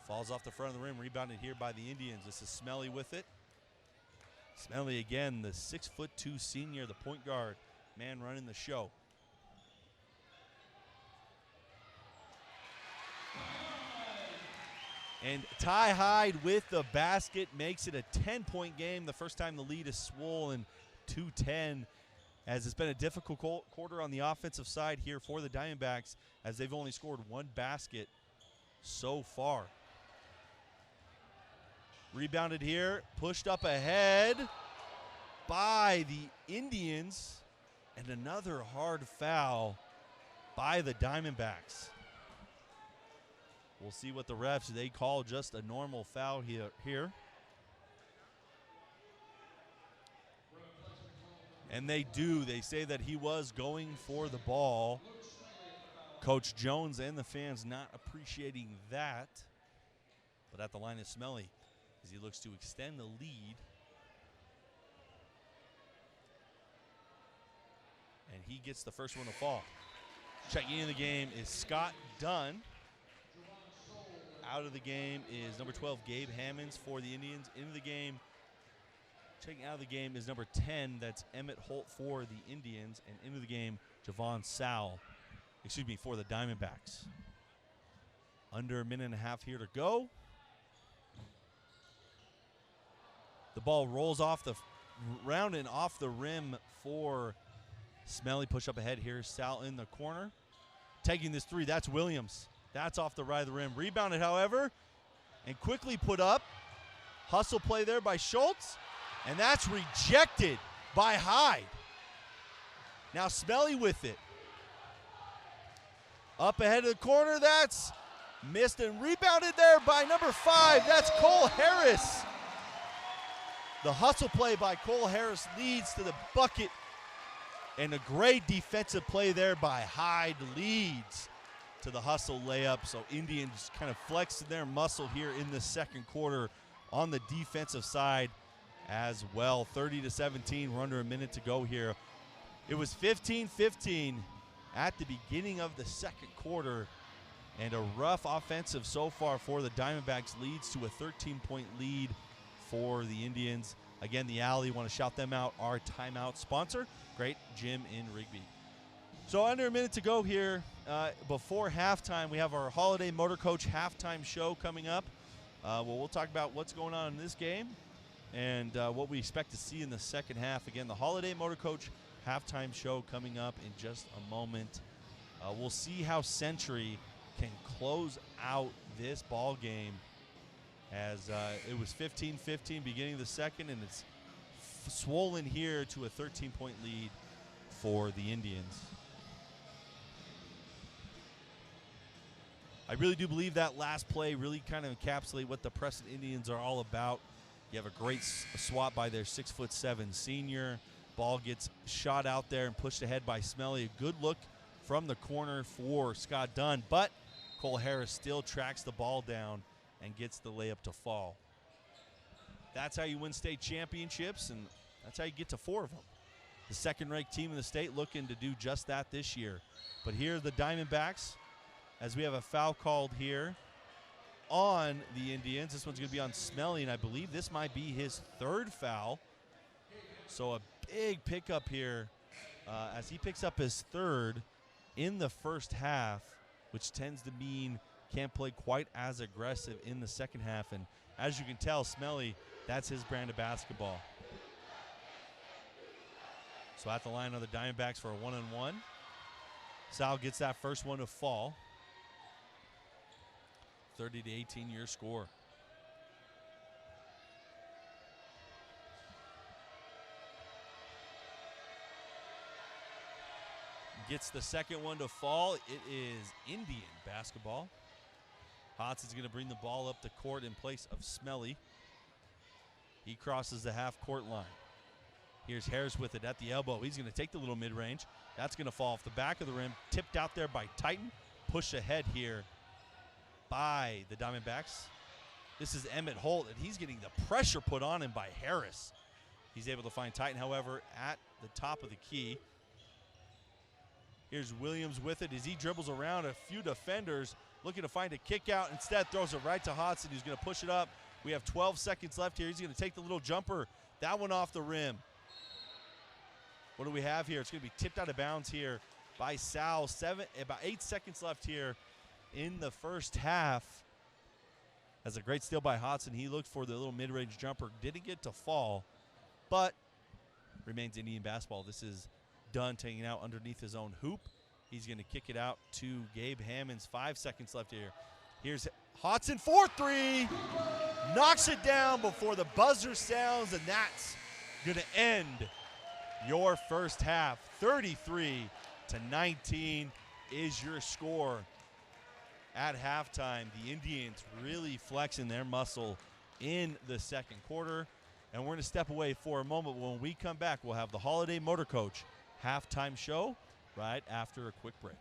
Falls off the front of the rim, rebounded here by the Indians. This is Smelly with it. Smelly again, the 6'2" senior, the point guard, man running the show. And Ty Hyde with the basket makes it a 10-point game. The first time the lead is swollen, 2-10, as it's been a difficult quarter on the offensive side here for the Diamondbacks, as they've only scored one basket so far. Rebounded here, pushed up ahead by the Indians, and another hard foul by the Diamondbacks. We'll see what the refs, they call just a normal foul here. And they do. They say that he was going for the ball. Coach Jones and the fans not appreciating that. But at the line is Smelly as he looks to extend the lead. And he gets the first one to fall. Checking in the game is Scott Dunn. Out of the game is number 12, Gabe Hammonds for the Indians. Into the game, checking out of the game is number 10, that's Emmett Holt for the Indians. And into the game, Javon Sowell, for the Diamondbacks. Under a minute and a half here to go. The ball rolls off the round and off the rim for Smelly. Push up ahead here, Sal in the corner. Taking this three, that's Williams. That's off the right of the rim. Rebounded, however, and quickly put up. Hustle play there by Schultz, and that's rejected by Hyde. Now Smelly with it. Up ahead of the corner, that's missed and rebounded there by number 5. That's Cole Harris. The hustle play by Cole Harris leads to the bucket, and a great defensive play there by Hyde leads to the hustle layup. So Indians kind of flexed their muscle here in the second quarter on the defensive side as well. 30-17, we're under a minute to go here. It was 15-15 at the beginning of the second quarter, and a rough offensive so far for the Diamondbacks leads to a 13-point lead for the Indians. Again, the Alley, want to shout them out, our timeout sponsor, Great Gym in Rigby. So under a minute to go here. Before halftime, we have our Holiday Motor Coach halftime show coming up. We'll talk about what's going on in this game and what we expect to see in the second half. Again, the Holiday Motor Coach halftime show coming up in just a moment. We'll see how Century can close out this ball game, as it was 15-15 beginning of the second, and it's swollen here to a 13-point lead for the Indians. I really do believe that last play really kind of encapsulate what the Preston Indians are all about. You have a great swat by their 6'7" senior. Ball gets shot out there and pushed ahead by Smelly. A good look from the corner for Scott Dunn, but Cole Harris still tracks the ball down and gets the layup to fall. That's how you win state championships, and that's how you get to 4 of them. The second-ranked team in the state looking to do just that this year. But here are the Diamondbacks, as we have a foul called here on the Indians. This one's going to be on Smelly, and I believe this might be his 3rd foul. So a big pickup here as he picks up his 3rd in the first half, which tends to mean can't play quite as aggressive in the second half. And as you can tell, Smelly, that's his brand of basketball. So at the line are the Diamondbacks for a 1-on-1. Sal gets that first one to fall. 30 to 18 your score. Gets the second one to fall. It is Indian basketball. Hotson's going to bring the ball up the court in place of Smelly. He crosses the half-court line. Here's Harris with it at the elbow. He's going to take the little mid-range. That's going to fall off the back of the rim. Tipped out there by Titan. Push ahead here by the Diamondbacks. This is Emmett Holt, and he's getting the pressure put on him by Harris. He's able to find Titan, however, at the top of the key. Here's Williams with it as he dribbles around a few defenders, looking to find a kick out. Instead, throws it right to Hodson, who's going to push it up. We have 12 seconds left here. He's going to take the little jumper. That one off the rim. What do we have here? It's going to be tipped out of bounds here by Sal. About 8 seconds left here in the first half. That's a great steal by Hodson. He looked for the little mid-range jumper. Didn't get to fall, but remains Indian basketball. This is Dunn taking it out underneath his own hoop. He's going to kick it out to Gabe Hammonds. 5 seconds left here. Here's Hodson, 4-3. Knocks it down before the buzzer sounds, and that's going to end your first half. 33 to 19 is your score at halftime. The Indians really flexing their muscle in the second quarter. And we're going to step away for a moment. When we come back, we'll have the Holiday Motor Coach halftime show right after a quick break.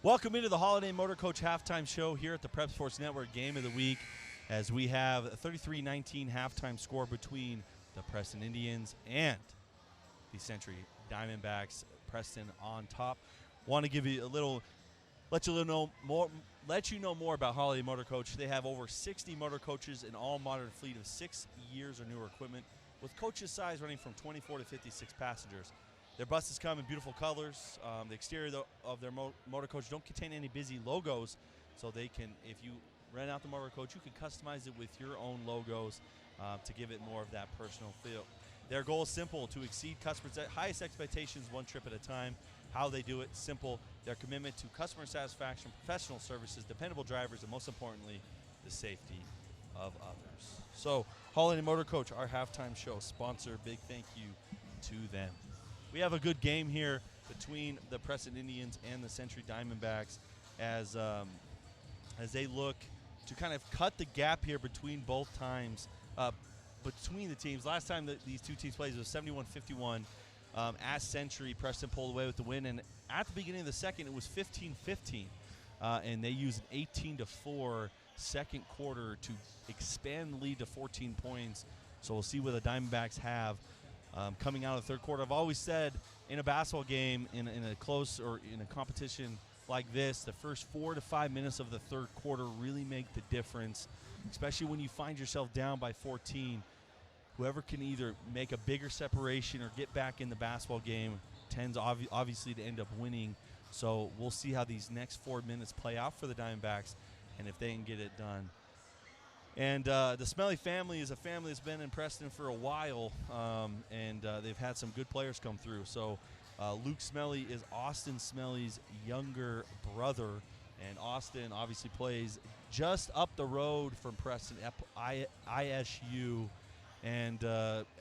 Welcome into the Holiday Motor Coach halftime show here at the Prep Sports Network Game of the Week, as we have a 33-19 halftime score between the Preston Indians and the Century Diamondbacks. Preston on top. Want to give you a little, let you know more about Holiday Motor Coach. They have over 60 motor coaches, an all-modern fleet of 6 years or newer equipment, with coaches size running from 24 to 56 passengers. Their buses come in beautiful colors. The exterior of their motor coach don't contain any busy logos, so they can, if you rent out the motor coach, you can customize it with your own logos to give it more of that personal feel. Their goal is simple: to exceed customers' highest expectations one trip at a time. How they do it, simple. Their commitment to customer satisfaction, professional services, dependable drivers, and most importantly, the safety of others. So, Holiday Motor Coach, our halftime show sponsor, big thank you to them. We have a good game here between the Preston Indians and the Century Diamondbacks as they look to kind of cut the gap here between both times, between the teams. Last time that these two teams played was 71-51. At Century, Preston pulled away with the win, and at the beginning of the second, it was 15-15, and they used an 18-4 second quarter to expand the lead to 14 points. So we'll see what the Diamondbacks have coming out of the third quarter. I've always said in a basketball game, in a close or in a competition like this, the first 4 to 5 minutes of the third quarter really make the difference, especially when you find yourself down by 14. Whoever can either make a bigger separation or get back in the basketball game tends obviously to end up winning. So we'll see how these next 4 minutes play out for the Diamondbacks and if they can get it done. And the Smelly family is a family that's been in Preston for a while, and they've had some good players come through. So Luke Smelly is Austin Smelly's younger brother, and Austin obviously plays just up the road from Preston at ISU. And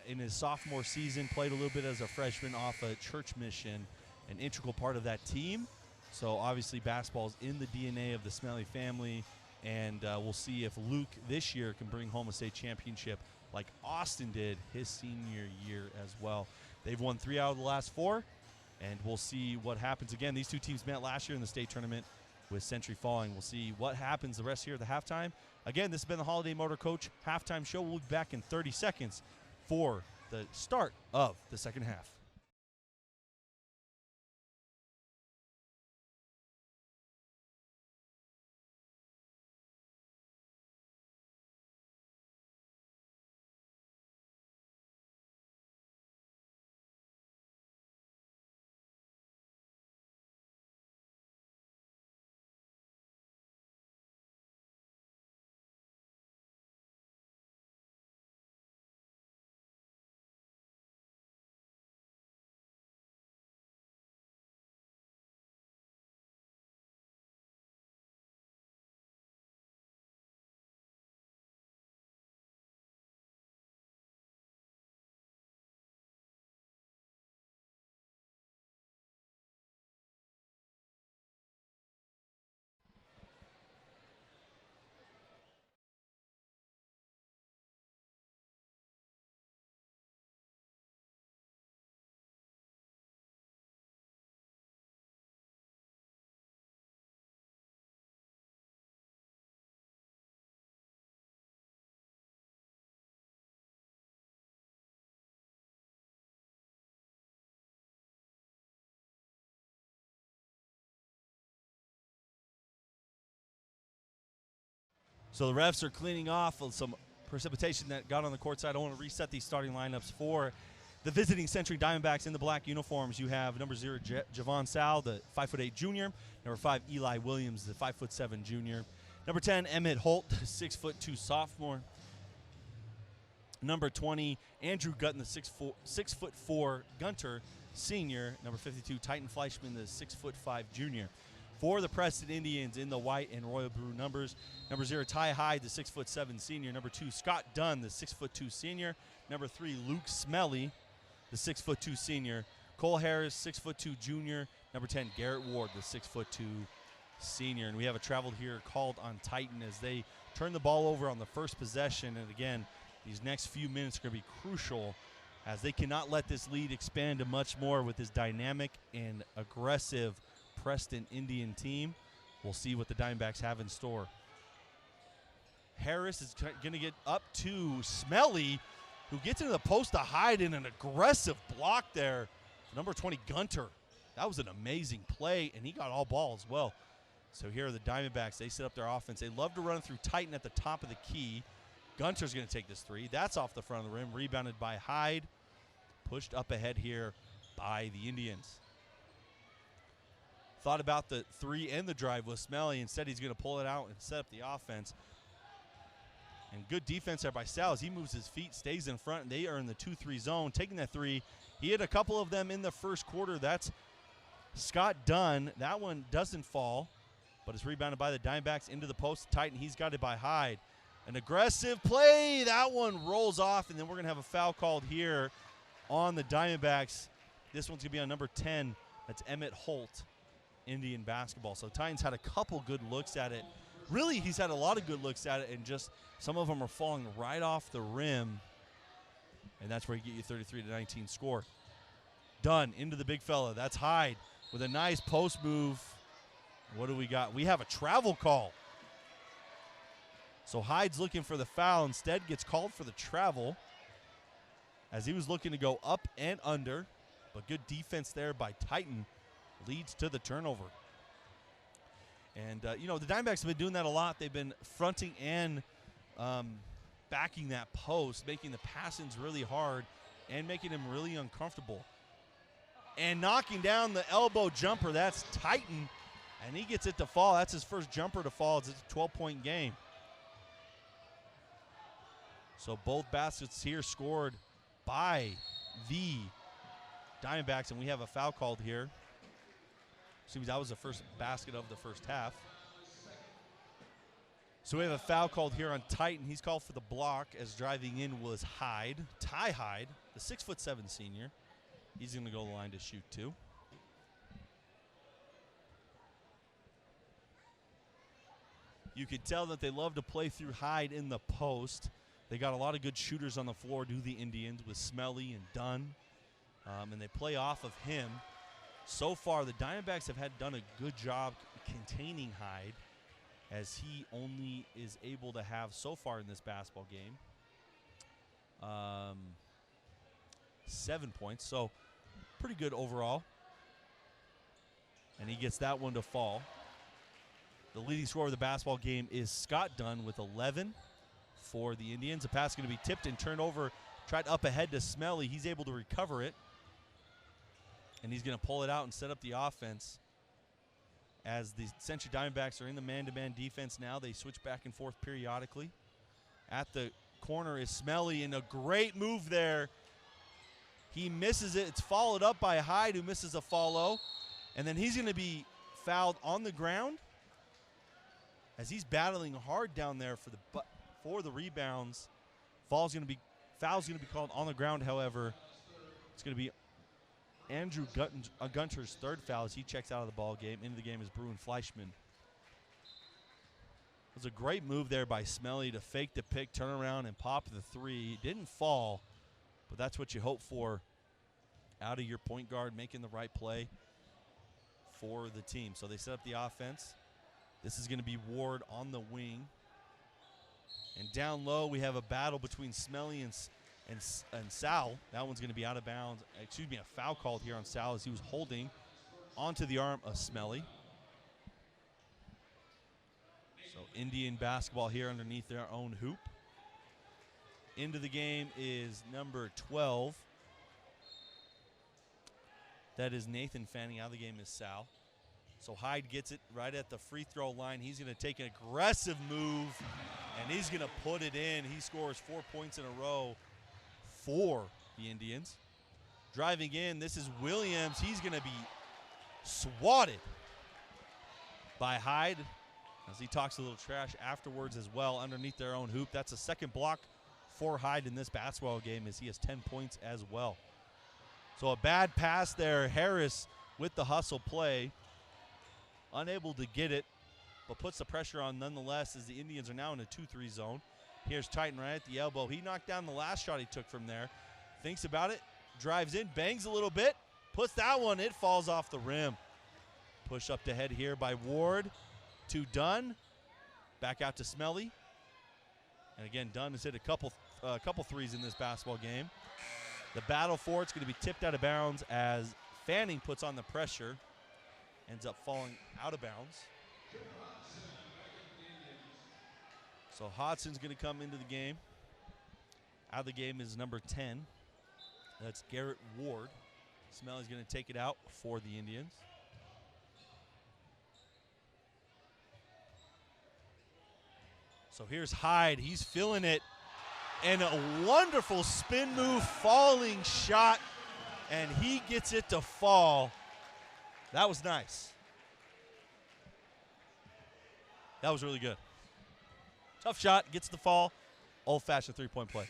in his sophomore season, played a little bit as a freshman off a church mission, an integral part of that team. So obviously basketball is in the DNA of the Smelly family, and we'll see if Luke this year can bring home a state championship like Austin did his senior year as well. They've won 3 out of the last 4, and we'll see what happens. Again, these two teams met last year in the state tournament with Century falling. We'll see what happens the rest here at the halftime. Again, this has been the Holiday Motor Coach halftime show. We'll be back in 30 seconds for the start of the second half. So the refs are cleaning off of some precipitation that got on the court side. I want to reset these starting lineups for the visiting Century Diamondbacks in the black uniforms. You have number 0, Javon Sal, the 5'8" junior. Number 5, Eli Williams, the 5'7" junior. Number 10, Emmett Holt, 6'2" sophomore. Number 20, Andrew Gutton, the 6'4" Gunter senior. Number 52, Titan Fleischman, the 6'5" junior. For the Preston Indians in the white and royal blue numbers, number 0, Ty Hyde, the 6'7" senior. Number 2, Scott Dunn, the 6'2" senior. Number 3, Luke Smelly, the 6'2" senior. Cole Harris, 6'2" junior. Number 10, Garrett Ward, the 6'2" senior. And we have a travel here called on Titan as they turn the ball over on the first possession. And again, these next few minutes are going to be crucial as they cannot let this lead expand to much more with this dynamic and aggressive Preston Indian team. We'll see what the Diamondbacks have in store. Harris is going to get up to Smelly, who gets into the post to Hyde in an aggressive block there. Number 20, Gunter. That was an amazing play, and he got all ball as well. So here are the Diamondbacks. They set up their offense. They love to run through Titan at the top of the key. Gunter's going to take this three. That's off the front of the rim. Rebounded by Hyde. Pushed up ahead here by the Indians. Thought about the three and the drive with Smelly. Instead, he's going to pull it out and set up the offense. And good defense there by Sal as he moves his feet, stays in front, and they are in the 2-3 zone. Taking that three. He hit a couple of them in the first quarter. That's Scott Dunn. That one doesn't fall, but it's rebounded by the Diamondbacks into the post. Titan, he's got it by Hyde. An aggressive play. That one rolls off, and then we're going to have a foul called here on the Diamondbacks. This one's going to be on number 10. That's Emmett Holt, Indian basketball. So Titans had a couple good looks at it. Really, he's had a lot of good looks at it, and just some of them are falling right off the rim. And that's where you get your 33-19 score. Dunn into the big fella. That's Hyde with a nice post move. What do we got? We have a travel call. So Hyde's looking for the foul. Instead gets called for the travel as he was looking to go up and under. But good defense there by Titan leads to the turnover. And, the Diamondbacks have been doing that a lot. They've been fronting and backing that post, making the passings really hard and making them really uncomfortable. And knocking down the elbow jumper, that's Titan, and he gets it to fall. That's his first jumper to fall. It's a 12-point game. So both baskets here scored by the Diamondbacks, and we have a foul called here. Seems that was the first basket of the first half. So we have a foul called here on Titan. He's called for the block as driving in was Hyde, Ty Hyde, the 6'7" senior. He's going to go to the line to shoot two. You could tell that they love to play through Hyde in the post. They got a lot of good shooters on the floor, do the Indians, with Smelly and Dunn. And they play off of him. So far, the Diamondbacks have done a good job containing Hyde, as he only is able to have so far in this basketball game 7 points. So pretty good overall. And he gets that one to fall. The leading scorer of the basketball game is Scott Dunn with 11 for the Indians. The pass is going to be tipped and turned over, tried up ahead to Smelly. He's able to recover it. And he's going to pull it out and set up the offense. As the Century Diamondbacks are in the man-to-man defense now, they switch back and forth periodically. At the corner is Smelly, and a great move there. He misses it. It's followed up by Hyde, who misses a follow. And then he's going to be fouled on the ground as he's battling hard down there for the rebounds. Foul's going to be called on the ground, however. It's going to be Andrew Gunter's third foul as he checks out of the ball game. Into the game is Bruin Fleischman. It was a great move there by Smelly to fake the pick, turn around, and pop the three. It didn't fall, but that's what you hope for out of your point guard, making the right play for the team. So they set up the offense. This is going to be Ward on the wing. And down low, we have a battle between Smelly and Sal. That one's going to be out of bounds. Excuse me, a foul called here on Sal as he was holding onto the arm of Smelly. So Indian basketball here underneath their own hoop. Into the game is number 12. That is Nathan Fanning. Out of the game is Sal. So Hyde gets it right at the free throw line. He's going to take an aggressive move, and he's going to put it in. He scores 4 points in a row for the Indians. Driving in, this is Williams. He's going to be swatted by Hyde as he talks a little trash afterwards as well underneath their own hoop. That's a second block for Hyde in this basketball game as he has 10 points as well. So a bad pass there. Harris with the hustle play. Unable to get it, but puts the pressure on nonetheless as the Indians are now in a 2-3 zone. Here's Titan right at the elbow. He knocked down the last shot he took from there. Thinks about it, drives in, bangs a little bit, puts that one, it falls off the rim. Push up to head here by Ward to Dunn. Back out to Smelly. And again, Dunn has hit a couple threes in this basketball game. The battle for it's going to be tipped out of bounds as Fanning puts on the pressure. Ends up falling out of bounds. So Hodson's going to come into the game. Out of the game is number 10. That's Garrett Ward. Smelly's going to take it out for the Indians. So here's Hyde. He's feeling it. And a wonderful spin move, falling shot. And he gets it to fall. That was nice. That was really good. Tough shot, gets the fall. Old-fashioned three-point play.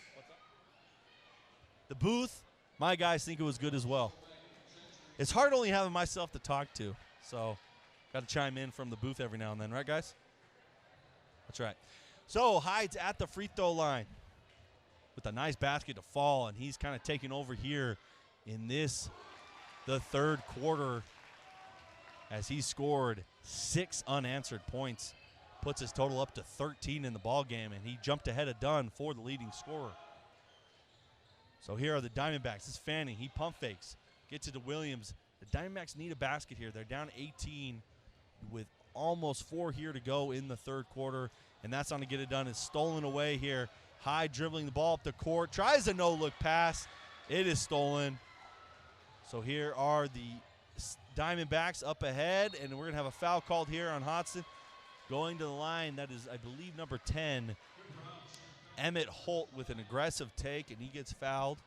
The booth, my guys think it was good as well. It's hard only having myself to talk to, so got to chime in from the booth every now and then, right, guys? That's right. So Hyde's at the free throw line with a nice basket to fall, and he's kind of taking over here in the third quarter, as he scored 6 unanswered points, puts his total up to 13 in the ball game, and he jumped ahead of Dunn for the leading scorer. So here are the Diamondbacks. This is Fanning. He pump fakes, gets it to Williams. The Diamondbacks need a basket here. They're down 18 with almost 4 here to go in the third quarter, and that's on to get it done. It's stolen away here. Hyde dribbling the ball up the court, tries a no-look pass. It is stolen. So here are the Diamondbacks up ahead, and we're going to have a foul called here on Hodson. Going to the line, that is, I believe, number 10, Emmett Holt, with an aggressive take, and he gets fouled.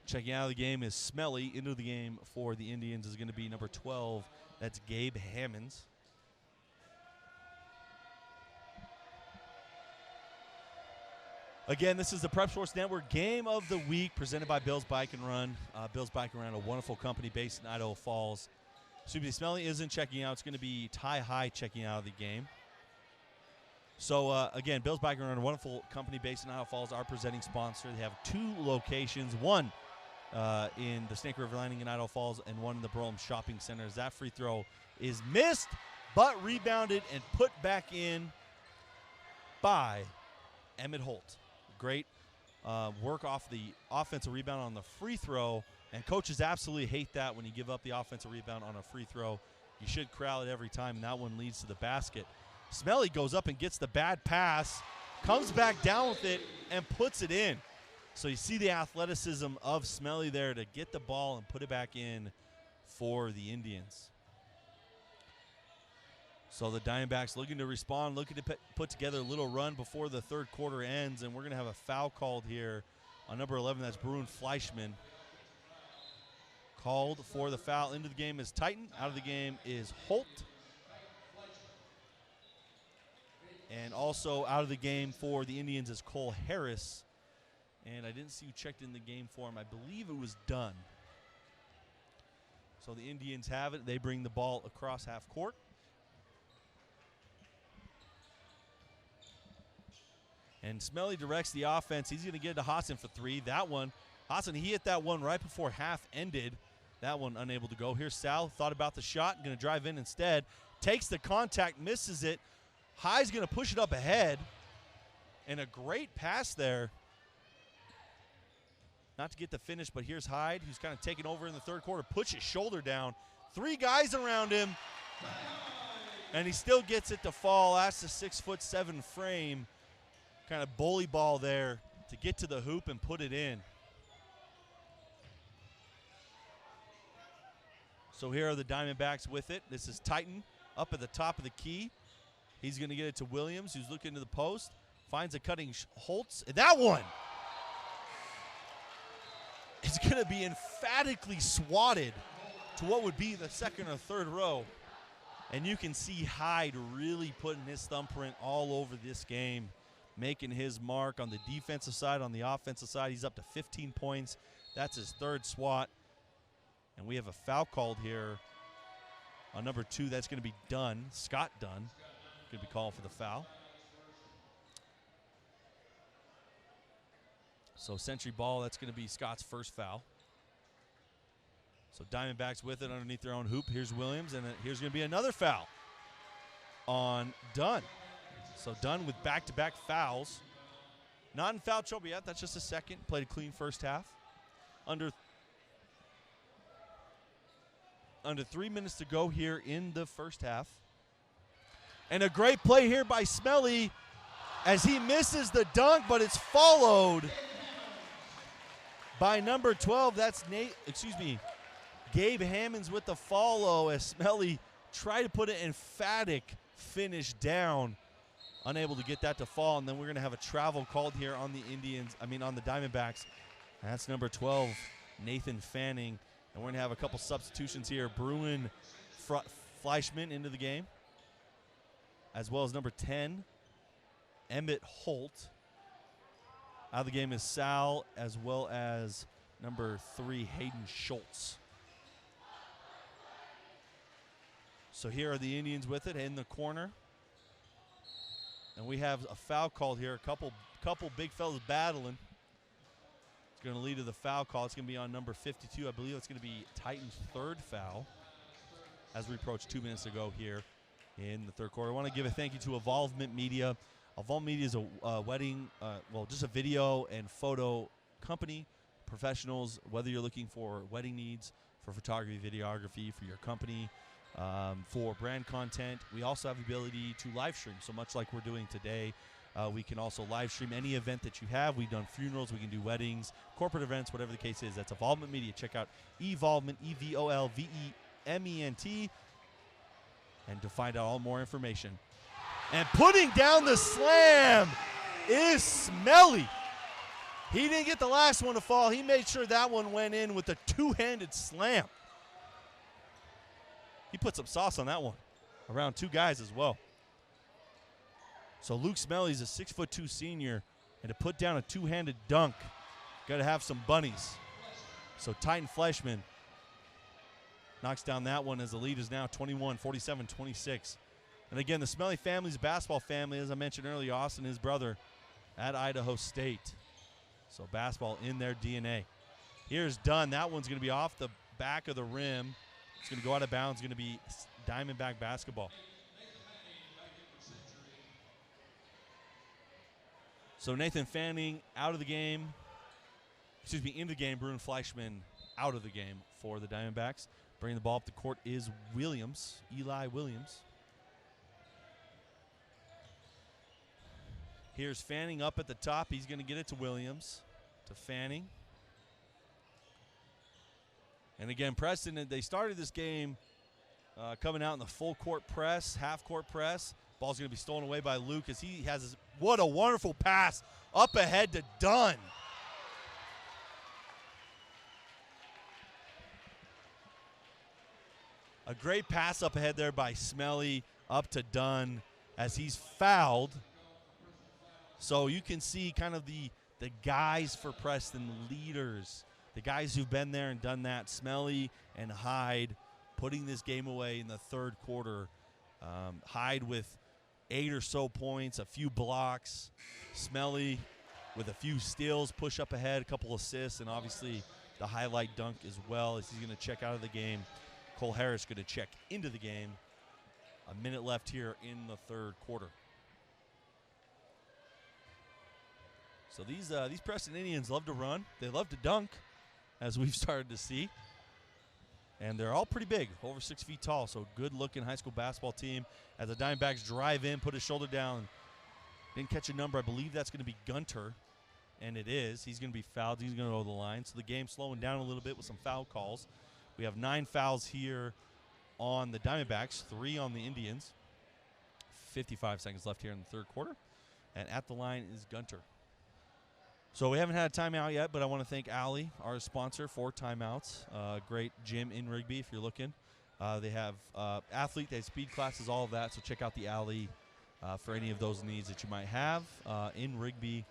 Checking out of the game is Smelly. Into the game for the Indians is going to be number 12. That's Gabe Hammonds. Again, this is the Prep Sports Network Game of the Week presented by Bill's Bike and Run. Bill's Bike and Run, a wonderful company based in Idaho Falls. Smelly isn't checking out. It's going to be Ty High checking out of the game. So, again, Bill's Bike and Run, a wonderful company based in Idaho Falls, our presenting sponsor. They have 2 locations, one in the Snake River Landing in Idaho Falls and one in the Burlham Shopping Center. As that free throw is missed, but rebounded and put back in by Emmett Holt. Great work off the offensive rebound on the free throw, and coaches absolutely hate that when you give up the offensive rebound on a free throw. You should corral it every time, and that one leads to the basket. Smelly goes up and gets the bad pass, comes back down with it, and puts it in. So you see the athleticism of Smelly there to get the ball and put it back in for the Indians. So the Diamondbacks looking to respond, looking to put together a little run before the third quarter ends, and we're going to have a foul called here on number 11. That's Bruin Fleischman. Called for the foul. Into the game is Titan. Out of the game is Holt. And also out of the game for the Indians is Cole Harris. And I didn't see who checked in the game for him. I believe it was Dunn. So the Indians have it. They bring the ball across half court. And Smelly directs the offense. He's going to get it to Hodson for 3. That one, Hodson, he hit that one right before half ended. That one unable to go. Here's Sal, thought about the shot, going to drive in instead. Takes the contact, misses it. High's going to push it up ahead. And a great pass there. Not to get the finish, but here's Hyde, who's kind of taking over in the third quarter. Puts his shoulder down. 3 guys around him. And he still gets it to fall. That's a 6'7" frame. Kind of bully ball there to get to the hoop and put it in. So here are the Diamondbacks with it. This is Titan up at the top of the key. He's going to get it to Williams, who's looking to the post. Finds a cutting Holtz. And that one is going to be emphatically swatted to what would be the second or third row. And you can see Hyde really putting his thumbprint all over this game, making his mark on the defensive side. On the offensive side, he's up to 15 points. That's his 3rd swat. And we have a foul called here on number 2. That's going to be Dunn, Scott Dunn, going to be called for the foul. So century ball, that's going to be Scott's first foul. So Diamondbacks with it underneath their own hoop. Here's Williams, and here's going to be another foul on Dunn. So Dunn with back-to-back fouls. Not in foul trouble yet. That's just a second. Played a clean first half. Under 3 minutes to go here in the first half. And a great play here by Smelly as he misses the dunk, but it's followed by number 12. That's Gabe Hammonds with the follow as Smelly tried to put an emphatic finish down. Unable to get that to fall, and then we're going to have a travel called here on the on the Diamondbacks. And that's number 12, Nathan Fanning. And we're going to have a couple substitutions here. Bruin Fleischman into the game, as well as number 10, Emmett Holt. Out of the game is Sal, as well as number 3, Hayden Schultz. So here are the Indians with it in the corner. And we have a foul called here. A couple big fellas battling. It's going to lead to the foul call. It's going to be on number 52. I believe it's going to be Titans' third foul as we approach 2 minutes to go here in the third quarter. I want to give a thank you to Evolvement Media. Evolvement Media is a wedding, just a video and photo company. Professionals, whether you're looking for wedding needs, for photography, videography, for your company, for brand content. We also have the ability to live stream. So much like we're doing today, we can also live stream any event that you have. We've done funerals, we can do weddings, corporate events, whatever the case is. That's Evolvement Media. Check out Evolvement, EVOLVEMENT, and to find out all more information. And putting down the slam is Smelly. He didn't get the last one to fall. He made sure that one went in with a two-handed slam. He put some sauce on that one, around two guys as well. So Luke Smelly's a 6'2" senior, and to put down a two-handed dunk, got to have some bunnies. So Titan Fleischman knocks down that one as the lead is now 21, 47-26. And again, the Smelly family's a basketball family, as I mentioned earlier. Austin, his brother, at Idaho State. So basketball in their DNA. Here's Dunn. That one's going to be off the back of the rim. It's going to go out of bounds. It's going to be Diamondback basketball. So Nathan Fanning out of the game. Into the game. Bruin Fleischman out of the game for the Diamondbacks. Bringing the ball up the court is Williams, Eli Williams. Here's Fanning up at the top. He's going to get it to Williams, to Fanning. And again, Preston, they started this game coming out in the full court press, half court press. Ball's going to be stolen away by Luke as he has what a wonderful pass up ahead to Dunn. A great pass up ahead there by Smelly up to Dunn as he's fouled. So you can see kind of the guys for Preston, leaders, the guys who've been there and done that, Smelly and Hyde, putting this game away in the third quarter. Hyde with 8 or so points, a few blocks. Smelly with a few steals, push up ahead, a couple assists, and obviously the highlight dunk as well as he's going to check out of the game. Cole Harris going to check into the game. A minute left here in the third quarter. So these Preston Indians love to run. They love to dunk, as we've started to see. And they're all pretty big, over 6 feet tall. So good-looking high school basketball team. As the Diamondbacks drive in, put his shoulder down. Didn't catch a number. I believe that's going to be Gunter. And it is. He's going to be fouled. He's going to go to the line. So the game's slowing down a little bit with some foul calls. We have 9 fouls here on the Diamondbacks, 3 on the Indians. 55 seconds left here in the third quarter. And at the line is Gunter. So we haven't had a timeout yet, but I want to thank Allie, our sponsor, for timeouts. Great gym in Rigby if you're looking. They have athlete, they have speed classes, all of that. So check out the Allie for any of those needs that you might have in Rigby.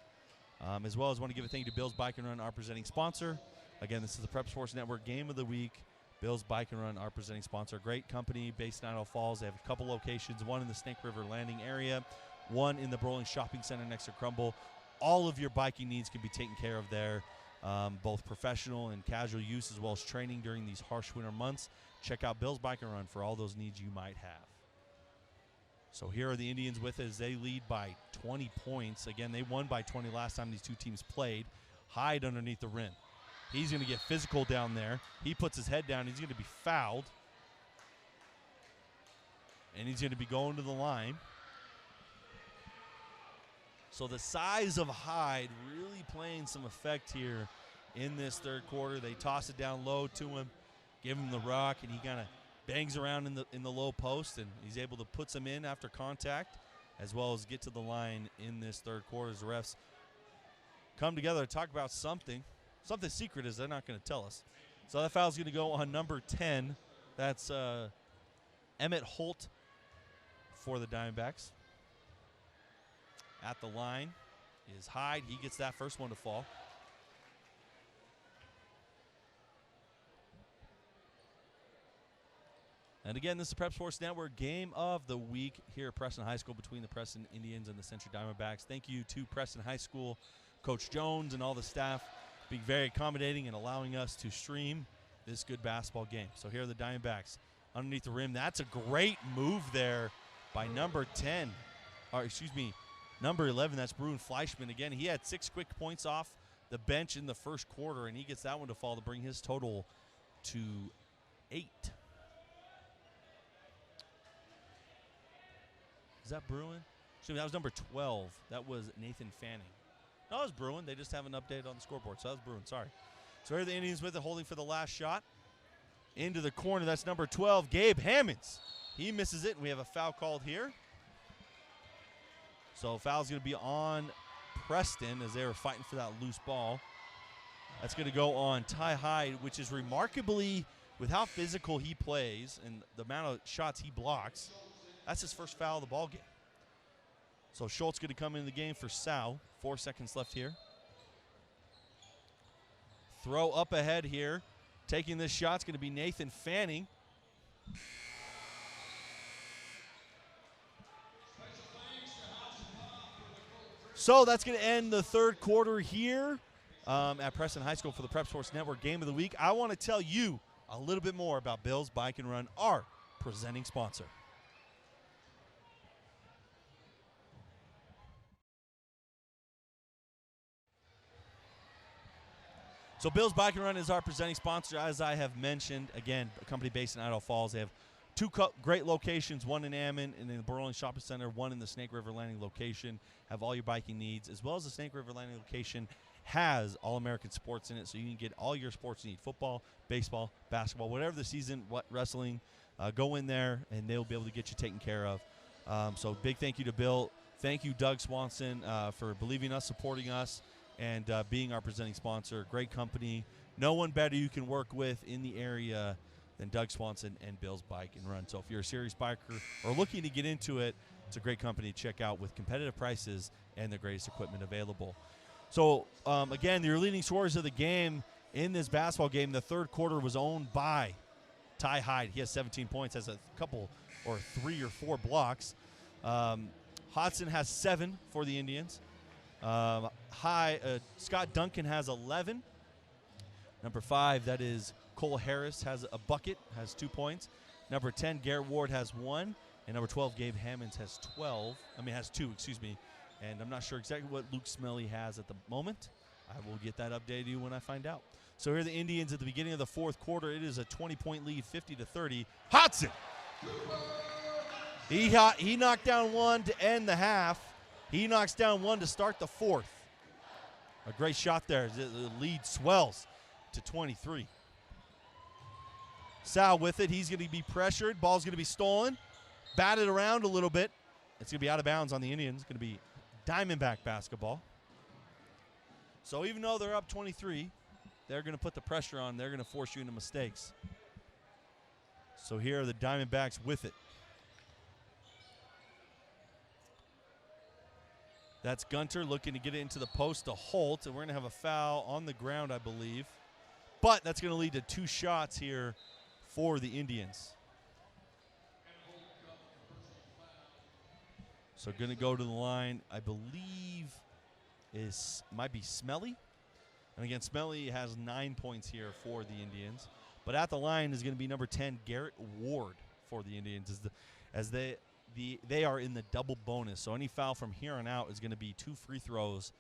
As well as want to give a thank you to Bill's Bike and Run, our presenting sponsor. Again, this is the Prep Sports Network Game of the Week. Bill's Bike and Run, our presenting sponsor. Great company based in Idaho Falls. They have a couple locations, one in the Snake River Landing area, one in the Broling Shopping Center next to Crumble. All of your biking needs can be taken care of there. both professional and casual use, as well as training during these harsh winter months. Check out Bill's Bike and Run for all those needs you might have. So here are the Indians with it as they lead by 20 points. Again, they won by 20 last time these two teams played. Hyde underneath the rim. He's going to get physical down there. He puts his head down. He's going to be fouled. And he's going to be going to the line. So the size of Hyde really playing some effect here in this third quarter. They toss it down low to him, give him the rock, and he kind of bangs around in the low post, and he's able to put some in after contact, as well as get to the line in this third quarter as the refs come together to talk about something secret is they're not going to tell us. So that foul's going to go on number 10. That's Emmett Holt for the Diamondbacks. At the line is Hyde. He gets that first one to fall. And again, this is the Prep Sports Network game of the week here at Preston High School between the Preston Indians and the Century Diamondbacks. Thank you to Preston High School, Coach Jones, and all the staff being very accommodating and allowing us to stream this good basketball game. So here are the Diamondbacks underneath the rim. That's a great move there by number 10. Or excuse me, number 11. That's Bruin Fleischman. Again, he had 6 quick points off the bench in the first quarter, and he gets that one to fall to bring his total to 8. Is that Bruin? Excuse me, that was number 12. That was Nathan Fanning. No, it was Bruin. They just haven't updated on the scoreboard, so that was Bruin. Sorry. So here are the Indians with it, holding for the last shot. Into the corner. That's number 12, Gabe Hammonds. He misses it, and we have a foul called here. So foul's going to be on Preston as they were fighting for that loose ball. That's going to go on Ty Hyde, which is remarkably, with how physical he plays and the amount of shots he blocks, that's his first foul of the ball game. So Schultz going to come into the game for Sal. 4 seconds left here. Throw up ahead here. Taking this shot's going to be Nathan Fanning. So that's going to end the third quarter here at Preston High School for the Prep Sports Network Game of the Week. I want to tell you a little bit more about Bill's Bike and Run, our presenting sponsor. So Bill's Bike and Run is our presenting sponsor, as I have mentioned. Again, a company based in Idaho Falls. They have 2 great locations, one in Ammon and in the Burlington Shopping Center, one in the Snake River Landing location. Have all your biking needs, as well as the Snake River Landing location has All-American sports in it, so you can get all your sports you need: football, baseball, basketball, whatever the season, wrestling. Go in there, and they'll be able to get you taken care of. So big thank you to Bill. Thank you, Doug Swanson, for believing us, supporting us, and being our presenting sponsor. Great company. No one better you can work with in the area than Doug Swanson and Bill's Bike and Run. So if you're a serious biker or looking to get into it, it's a great company to check out with competitive prices and the greatest equipment available. So, again, your leading scorers of the game in this basketball game, the third quarter was owned by Ty Hyde. He has 17 points, has a couple or 3 or 4 blocks. Hodson has 7 for the Indians. Scott Duncan has 11. Number 5, that is Cole Harris, has a bucket, has 2 points. Number 10, Garrett Ward has 1. And number 12, Gabe Hammonds has 2, excuse me. And I'm not sure exactly what Luke Smelly has at the moment. I will get that updated to you when I find out. So here are the Indians at the beginning of the fourth quarter. It is a 20-point lead, 50-30. Hodson! He knocked down 1 to end the half. He knocks down 1 to start the fourth. A great shot there. The lead swells to 23. Sal with it. He's going to be pressured. Ball's going to be stolen. Batted around a little bit. It's going to be out of bounds on the Indians. It's going to be Diamondback basketball. So even though they're up 23, they're going to put the pressure on. They're going to force you into mistakes. So here are the Diamondbacks with it. That's Gunter looking to get it into the post to Holt, and we're going to have a foul on the ground, I believe. But that's going to lead to 2 shots here for the Indians. So going to go to the line, I believe, might be Smelly. And again, Smelly has 9 points here for the Indians. But at the line is going to be number 10, Garrett Ward for the Indians, as they are in the double bonus. So any foul from here on out is going to be 2 free throws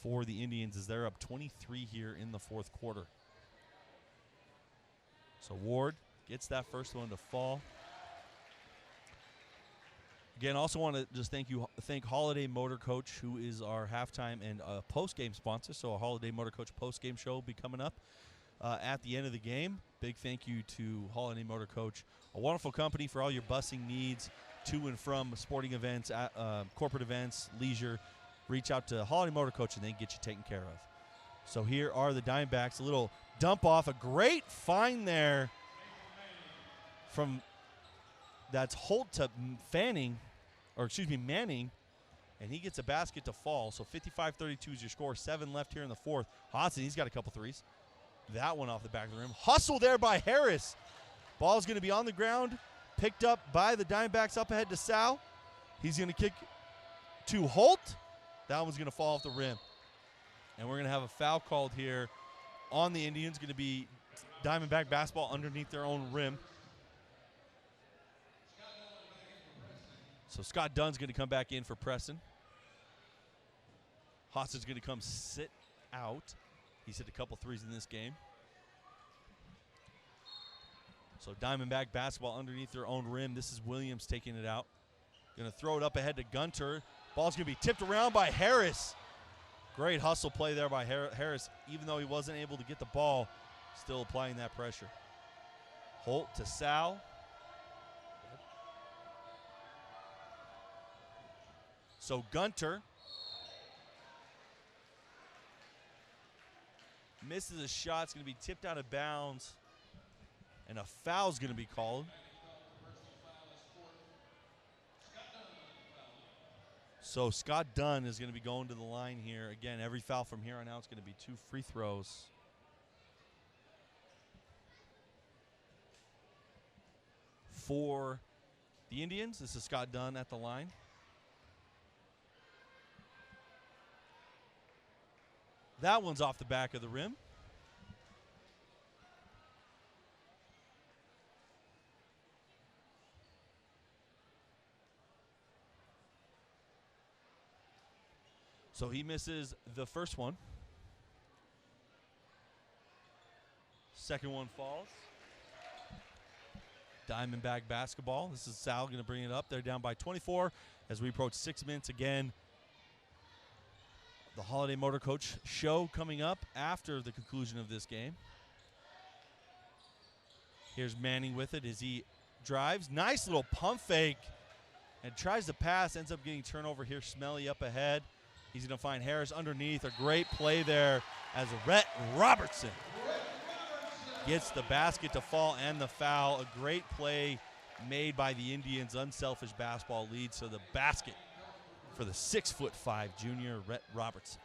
for the Indians, as they're up 23 here in the fourth quarter. So Ward gets that first one to fall. Again, also want to just thank Holiday Motor Coach, who is our halftime and post-game sponsor. So a Holiday Motor Coach post-game show will be coming up at the end of the game. Big thank you to Holiday Motor Coach, a wonderful company for all your busing needs to and from sporting events, corporate events, leisure. Reach out to Holiday Motor Coach and they can get you taken care of. So here are the Diamondbacks. A little dump off, a great find there from that's Holt to Manning, and he gets a basket to fall. So 55-32 is your score. 7 left here in the fourth. Hodson, he's got a couple threes. That one off the back of the rim. Hustle there by Harris. Ball's going to be on the ground, picked up by the Diamondbacks up ahead to Sal. He's going to kick to Holt. That one's going to fall off the rim. And we're going to have a foul called here on the Indians. Going to be Diamondback basketball underneath their own rim. So Scott Dunn's going to come back in for Preston. Haas's going to come sit out. He's hit a couple threes in this game. So Diamondback basketball underneath their own rim. This is Williams taking it out. Going to throw it up ahead to Gunter. Ball's going to be tipped around by Harris. Great hustle play there by Harris. Even though he wasn't able to get the ball, still applying that pressure. Holt to Sal. So Gunter misses a shot. It's going to be tipped out of bounds, and a foul's going to be called. So Scott Dunn is going to be going to the line here. Again, every foul from here on out is going to be 2 free throws. For the Indians, this is Scott Dunn at the line. That one's off the back of the rim. So he misses the first one. Second one falls. Diamondback basketball. This is Sal going to bring it up. They're down by 24 as we approach 6 minutes again. The Holiday Motor Coach show coming up after the conclusion of this game. Here's Manning with it as he drives. Nice little pump fake and tries to pass. Ends up getting turnover here. Smelly up ahead. He's going to find Harris underneath. A great play there as Rhett Robertson gets the basket to fall and the foul. A great play made by the Indians. Unselfish basketball leads to the basket for the 6'5" junior Rhett Robertson.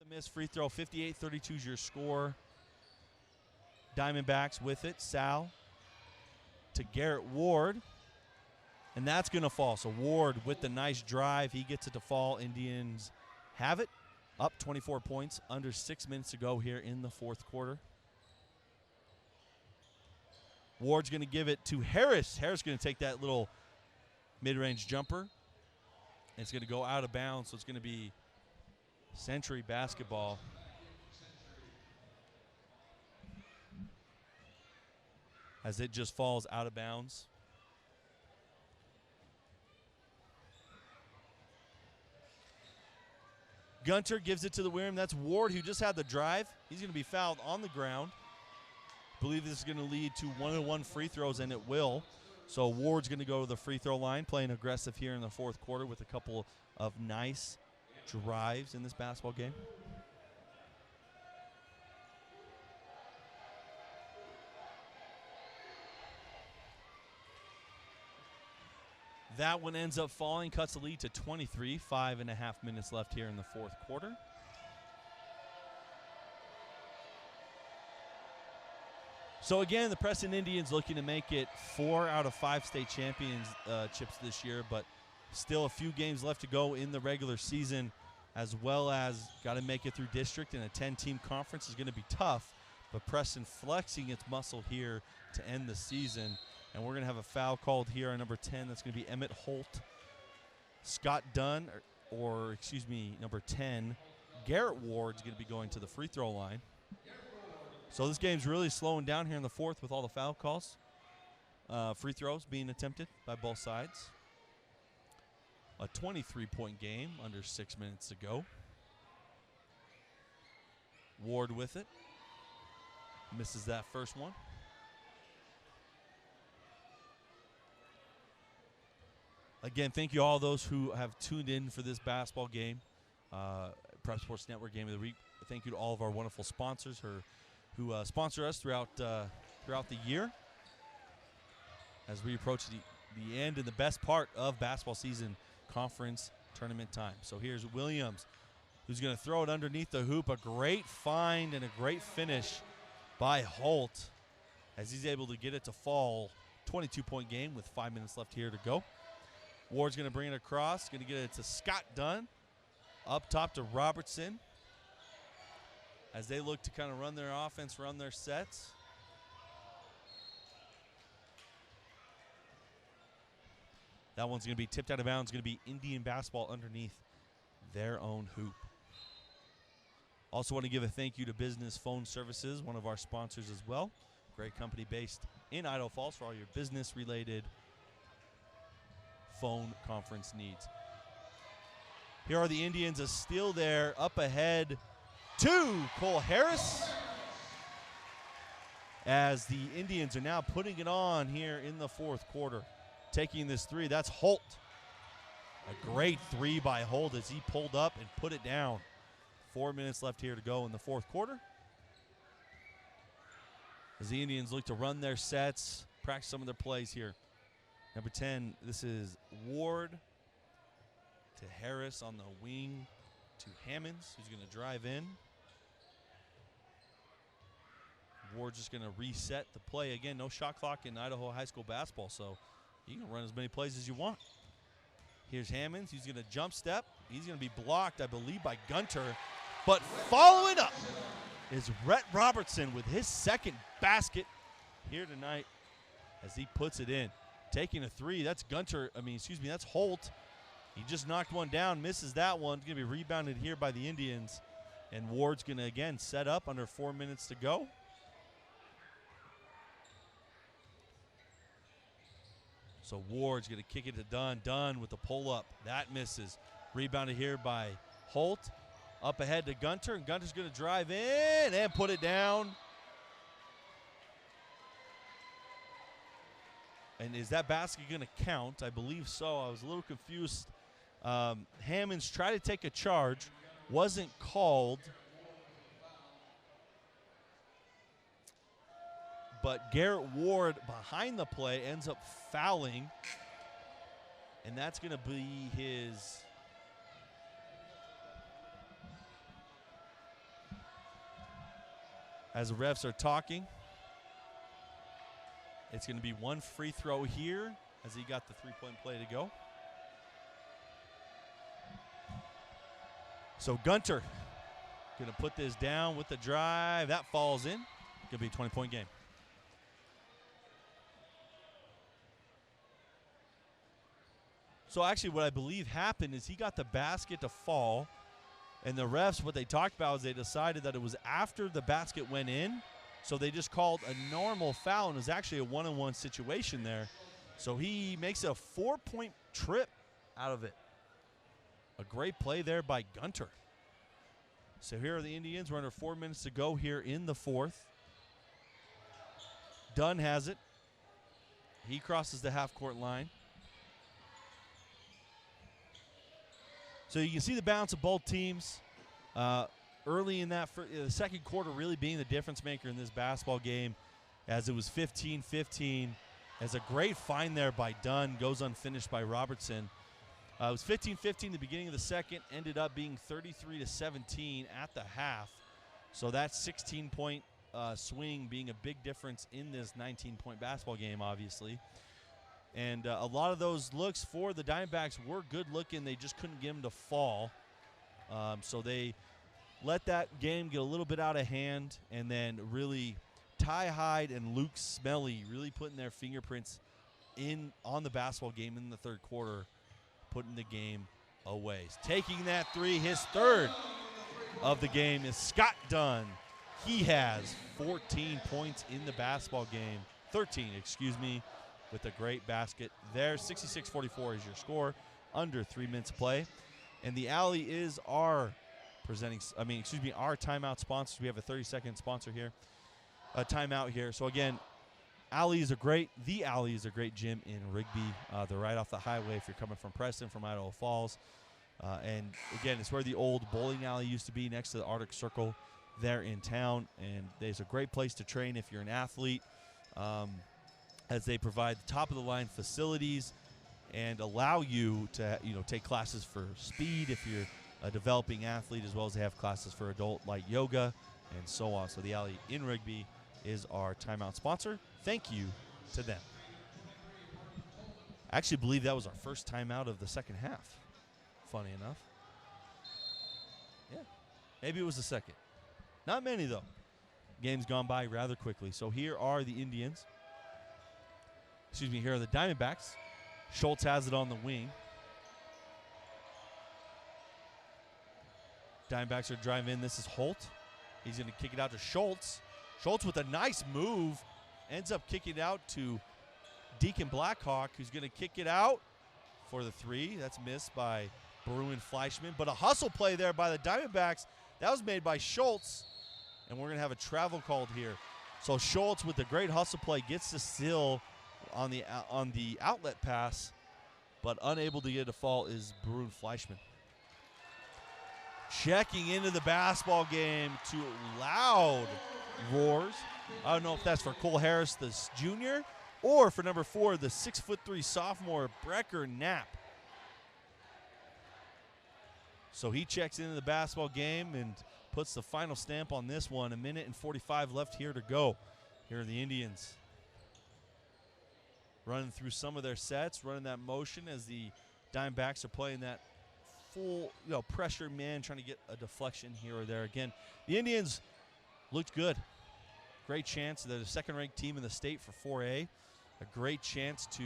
The missed free throw, 58-32 is your score. Diamondbacks with it. Sal to Garrett Ward. And that's going to fall. So Ward with the nice drive. He gets it to fall. Indians have it. Up 24 points. Under 6 minutes to go here in the fourth quarter. Ward's going to give it to Harris. Harris going to take that little mid-range jumper. And it's going to go out of bounds. So it's going to be Century basketball. As it just falls out of bounds. Gunter gives it to the rim. That's Ward, who just had the drive. He's going to be fouled on the ground. I believe this is going to lead to 1-on-1 free throws, and it will. So Ward's going to go to the free throw line, playing aggressive here in the fourth quarter with a couple of nice drives in this basketball game. That one ends up falling, cuts the lead to 23, 5.5 minutes left here in the fourth quarter. So again, the Preston Indians looking to make it 4 out of 5 state championships this year, but still a few games left to go in the regular season, as well as got to make it through district, and a 10-team conference is going to be tough. But Preston flexing its muscle here to end the season. And we're going to have a foul called here on number 10. That's going to be Emmett Holt. Scott Dunn, or excuse me, number 10, Garrett Ward's going to be going to the free throw line. So this game's really slowing down here in the fourth with all the foul calls. Free throws being attempted by both sides. A 23-point game under 6 minutes to go. Ward with it. Misses that first one. Again, thank you all those who have tuned in for this basketball game, Prep Sports Network Game of the Week. Thank you to all of our wonderful sponsors who sponsor us throughout the year as we approach the end and the best part of basketball season, conference tournament time. So here's Williams, who's going to throw it underneath the hoop. A great find and a great finish by Holt as he's able to get it to fall. 22-point game with 5 minutes left here to go. Ward's going to bring it across, going to get it to Scott Dunn. Up top to Robertson as they look to kind of run their offense, run their sets. That one's going to be tipped out of bounds. Going to be Indian basketball underneath their own hoop. Also want to give a thank you to Business Phone Services, one of our sponsors as well. Great company based in Idaho Falls for all your business-related phone conference needs. Here are the Indians, a steal there, up ahead to Cole Harris. As the Indians are now putting it on here in the fourth quarter. Taking this three, that's Holt. A great three by Holt as he pulled up and put it down. 4 minutes left here to go in the fourth quarter. As the Indians look to run their sets, practice some of their plays here. Number 10, this is Ward to Harris on the wing to Hammonds, who's going to drive in. Ward's just going to reset the play. Again, no shot clock in Idaho high school basketball, so you can run as many plays as you want. Here's Hammonds. He's going to jump step. He's going to be blocked, I believe, by Gunter. But following up is Rhett Robertson with his second basket here tonight as he puts it in. Taking a three, that's that's Holt. He just knocked one down, misses that one. It's going to be rebounded here by the Indians. And Ward's going to, again, set up under 4 minutes to go. So Ward's going to kick it to Dunn. Dunn with the pull-up. That misses. Rebounded here by Holt. Up ahead to Gunter, and Gunter's going to drive in and put it down. And is that basket going to count? I believe so. I was a little confused. Hammonds tried to take a charge. Wasn't called. But Garrett Ward behind the play ends up fouling. And that's going to be his as the refs are talking. It's going to be one free throw here as he got the three-point play to go. So Gunter going to put this down with the drive. That falls in. Going to be a 20-point game. So actually what I believe happened is he got the basket to fall, and the refs, what they talked about is they decided that it was after the basket went in, so they just called a normal foul, and it was actually a one-on-one situation there. So he makes a 4-point trip out of it. A great play there by Gunter. So here are the Indians. We're under 4 minutes to go here in the fourth. Dunn has it. He crosses the half-court line. So you can see the balance of both teams. Early in that the second quarter really being the difference maker in this basketball game, as it was 15-15 As a great find there by Dunn goes unfinished by Robertson. It was 15-15 the beginning of the second, ended up being 33-17 at the half. So that 16-point swing being a big difference in this 19-point basketball game, obviously. And a lot of those looks for the Diamondbacks were good looking. They just couldn't get them to fall. So they let that game get a little bit out of hand, and then really Ty Hyde and Luke Smelly really putting their fingerprints on the basketball game in the third quarter, putting the game away. Taking that three, his third of the game is Scott Dunn. He has 14 points in the basketball game, 13, excuse me, with a great basket there. 66-44 is your score, under 3 minutes of play. And the Alley is our our timeout sponsor. We have a 30-second sponsor here, a timeout here. So again, the Alley is a great gym in Rigby. They're right off the highway if you're coming from Preston, from Idaho Falls. And again, it's where the old bowling alley used to be, next to the Arctic Circle there in town. And it's a great place to train if you're an athlete, as they provide top-of-the-line facilities and allow you to take classes for speed if you're a developing athlete, as well as they have classes for adult like yoga and so on. So the Alley in Rigby is our timeout sponsor. Thank you to them. I actually believe that was our first timeout of the second half, funny enough. Yeah, maybe it was the second. Not many, though. Game's gone by rather quickly. So here are the Indians. Here are the Diamondbacks. Schultz has it on the wing. Diamondbacks are driving in. This is Holt. He's going to kick it out to Schultz. Schultz with a nice move. Ends up kicking it out to Deacon Blackhawk, who's going to kick it out for the three. That's missed by Bruin Fleischman. But a hustle play there by the Diamondbacks. That was made by Schultz. And we're going to have a travel called here. So Schultz with the great hustle play gets the steal on the outlet pass, but unable to get a fall is Bruin Fleischman. Checking into the basketball game to loud roars. I don't know if that's for Cole Harris, the junior, or for number 4, the 6'3" sophomore Brecker Knapp. So he checks into the basketball game and puts the final stamp on this one. 1:45 left here to go. Here are the Indians running through some of their sets, running that motion as the Diamondbacks are playing that full pressure man, trying to get a deflection here or there. Again, the Indians looked good. Great chance. They're the second-ranked team in the state for 4A. A great chance to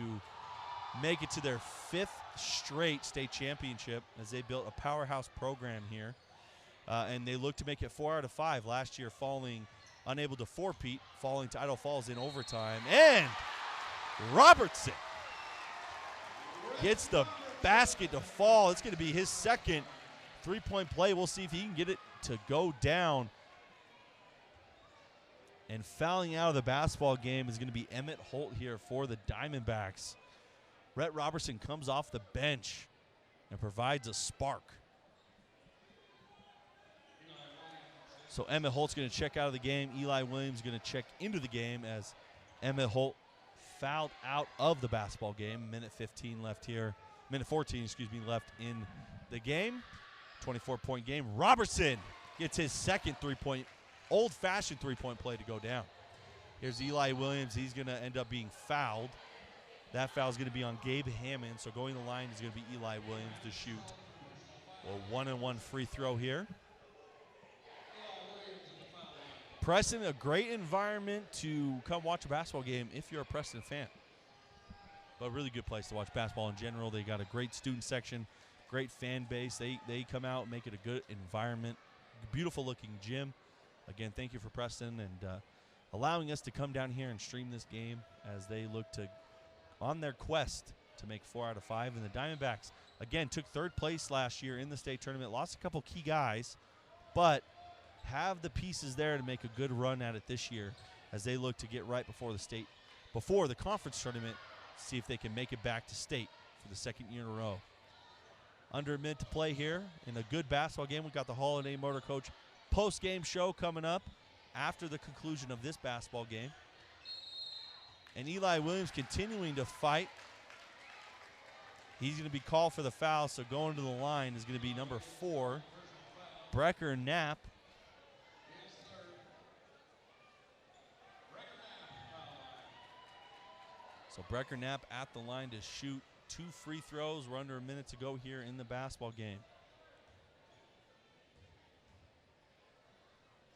make it to their 5th straight state championship as they built a powerhouse program here. And they look to make it 4 out of 5. Last year unable to four-peat, falling to Idaho Falls in overtime. And Robertson gets the basket to fall. It's going to be his second three-point play. We'll see if he can get it to go down. And fouling out of the basketball game is going to be Emmett Holt here for the Diamondbacks. Rhett Robertson comes off the bench and provides a spark. So Emmett Holt's going to check out of the game. Eli Williams going to check into the game as Emmett Holt fouled out of the basketball game. Minute 14 left in the game. 24-point game. Robertson gets his second old-fashioned three-point play to go down. Here's Eli Williams. He's going to end up being fouled. That foul is going to be on Gabe Hammond. So going to the line is going to be Eli Williams to shoot a 1-and-1 free throw here. Preston, a great environment to come watch a basketball game if you're a Preston fan. But a really good place to watch basketball in general. They got a great student section, great fan base. They come out and make it a good environment. Beautiful looking gym. Again, thank you for Preston and allowing us to come down here and stream this game as they look to on their quest to make 4 out of 5. And the Diamondbacks, again, took third place last year in the state tournament. Lost a couple key guys, but have the pieces there to make a good run at it this year as they look to get right before the conference tournament, see if they can make it back to state for the second year in a row. Under a minute to play here in a good basketball game. We got the Holiday Motor Coach post-game show coming up after the conclusion of this basketball game. And Eli Williams continuing to fight. He's going to be called for the foul, so going to the line is going to be number 4, Brecker Knapp. So Brecker Knapp at the line to shoot 2 free throws. We're under a minute to go here in the basketball game.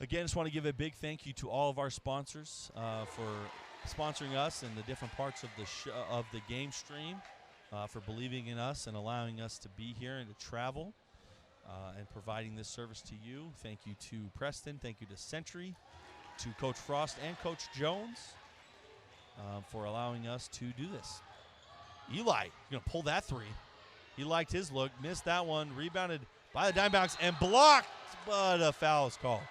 Again, just want to give a big thank you to all of our sponsors for sponsoring us and the different parts of the game stream, for believing in us and allowing us to be here and to travel and providing this service to you. Thank you to Preston. Thank you to Century, to Coach Frost and Coach Jones for allowing us to do this. Eli going to pull that 3. He liked his look, missed that one, rebounded by the Diamondbacks and blocked, but a foul is called.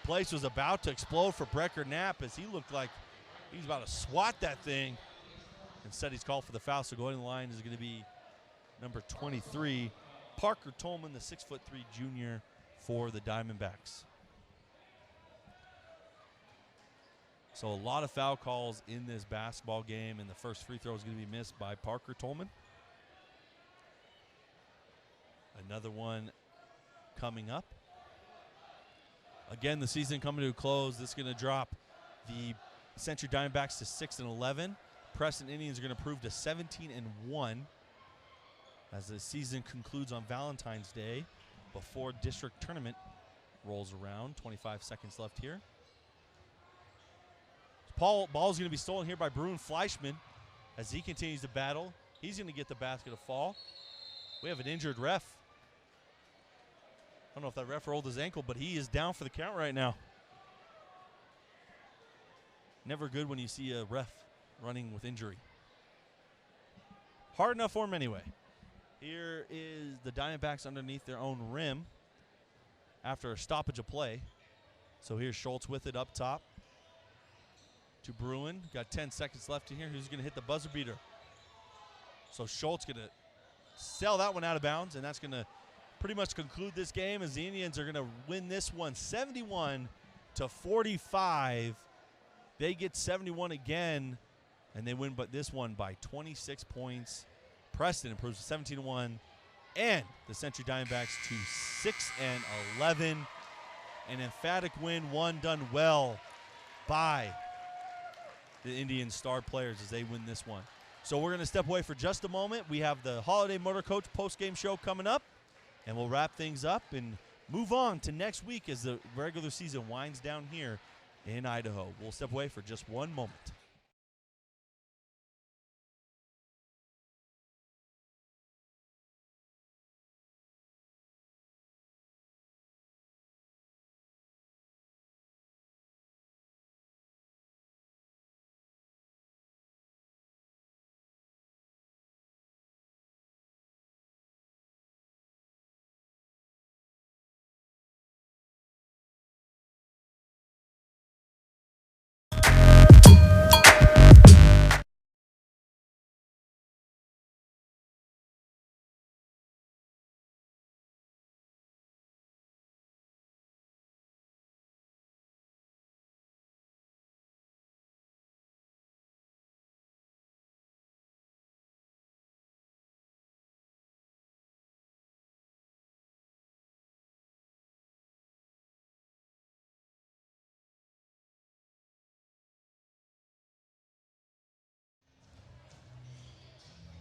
Place was about to explode for Brecker Knapp as he looked like he was about to swat that thing. Instead, he's called for the foul, so going to the line is going to be number 23, Parker Tolman, the 6'3" junior for the Diamondbacks. So a lot of foul calls in this basketball game, and the first free throw is going to be missed by Parker Tolman. Another one coming up. Again, the season coming to a close. This is going to drop the Century Diamondbacks to 6-11. Preston Indians are going to improve to 17-1 as the season concludes on Valentine's Day before district tournament rolls around. 25 seconds left here. Ball is going to be stolen here by Bruin Fleischman as he continues to battle. He's going to get the basket to fall. We have an injured ref. I don't know if that ref rolled his ankle, but he is down for the count right now. Never good when you see a ref running with injury. Hard enough for him anyway. Here is the Diamondbacks underneath their own rim after a stoppage of play. So here's Schultz with it up top to Bruin. Got 10 seconds left in here. Who's going to hit the buzzer beater? So Schultz going to sail that one out of bounds, and that's going to pretty much conclude this game as the Indians are going to win this one 71-45. They get 71 again, and they win but this one by 26 points. Preston improves to 17-1, and the Century Diamondbacks to 6-11. An emphatic win, one done well by the Indian star players as they win this one. So we're going to step away for just a moment. We have the Holiday Motor Coach post-game show coming up, and we'll wrap things up and move on to next week as the regular season winds down here in Idaho. We'll step away for just one moment.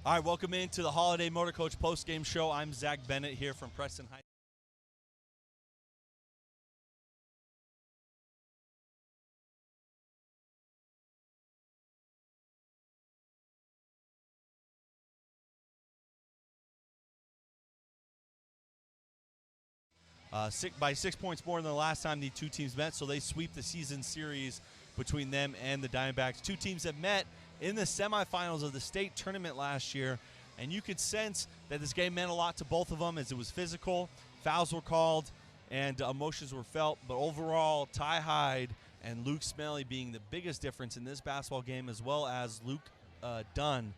All right, welcome into the Holiday Motor Coach post-game show. I'm Zach Bennett here from Preston High. By 6 points more than the last time the two teams met, so they sweep the season series between them and the Diamondbacks. Two teams have met in the semifinals of the state tournament last year, and you could sense that this game meant a lot to both of them as it was physical, fouls were called, and emotions were felt. But overall, Ty Hyde and Luke Smelly being the biggest difference in this basketball game, as well as Scott Dunn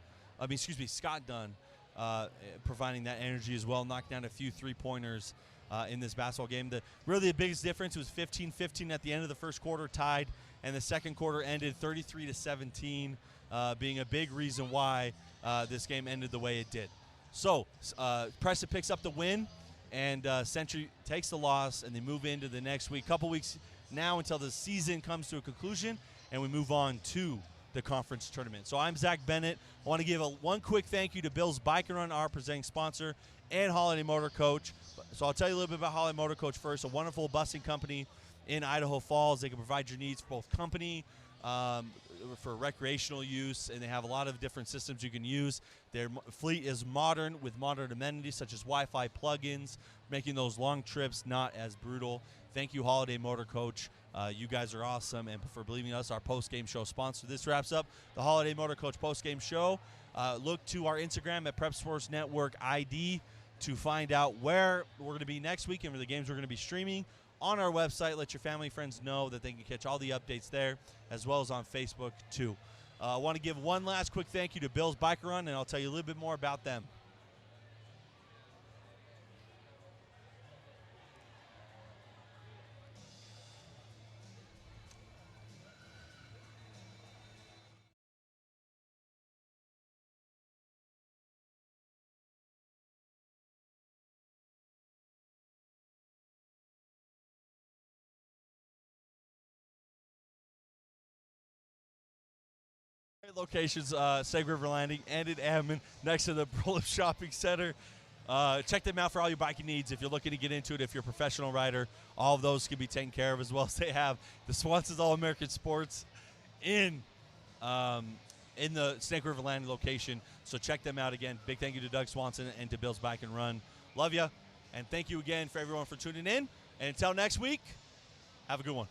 providing that energy as well, knocked down a few three-pointers in this basketball game. Really the biggest difference was 15-15 at the end of the first quarter, tied, and the second quarter ended 33-17, being a big reason why this game ended the way it did. So Preston picks up the win, and Century takes the loss, and they move into the next week. Couple weeks now until the season comes to a conclusion, and we move on to the conference tournament. So I'm Zach Bennett. I want to give one quick thank you to Bill's Bike and Run, our presenting sponsor, and Holiday Motor Coach. So I'll tell you a little bit about Holiday Motor Coach first. A wonderful busing company in Idaho Falls. They can provide your needs for both company, for recreational use, and they have a lot of different systems you can use. Their fleet is modern with modern amenities such as Wi-Fi plugins, making those long trips not as brutal. Thank you, Holiday Motor Coach. You guys are awesome, and for believing us, our post-game show sponsor. This wraps up the Holiday Motor Coach post-game show. Look to our Instagram at Prep Sports Network ID to find out where we're going to be next week and for the games we're going to be streaming. On our website, let your family friends know that they can catch all the updates there, as well as on Facebook, too. I want to give one last quick thank you to Bill's Bike Run, and I'll tell you a little bit more about them. Locations, Seg River Landing and in Ammon, next to the Brolip Shopping Center. Check them out for all your biking needs. If you're looking to get into it, if you're a professional rider, all of those can be taken care of, as well as they have the Swanson's All-American Sports in the Snake River Landing location. So check them out again. Big thank you to Doug Swanson and to Bill's Bike and Run. Love you, and thank you again for everyone for tuning in. And until next week, have a good one.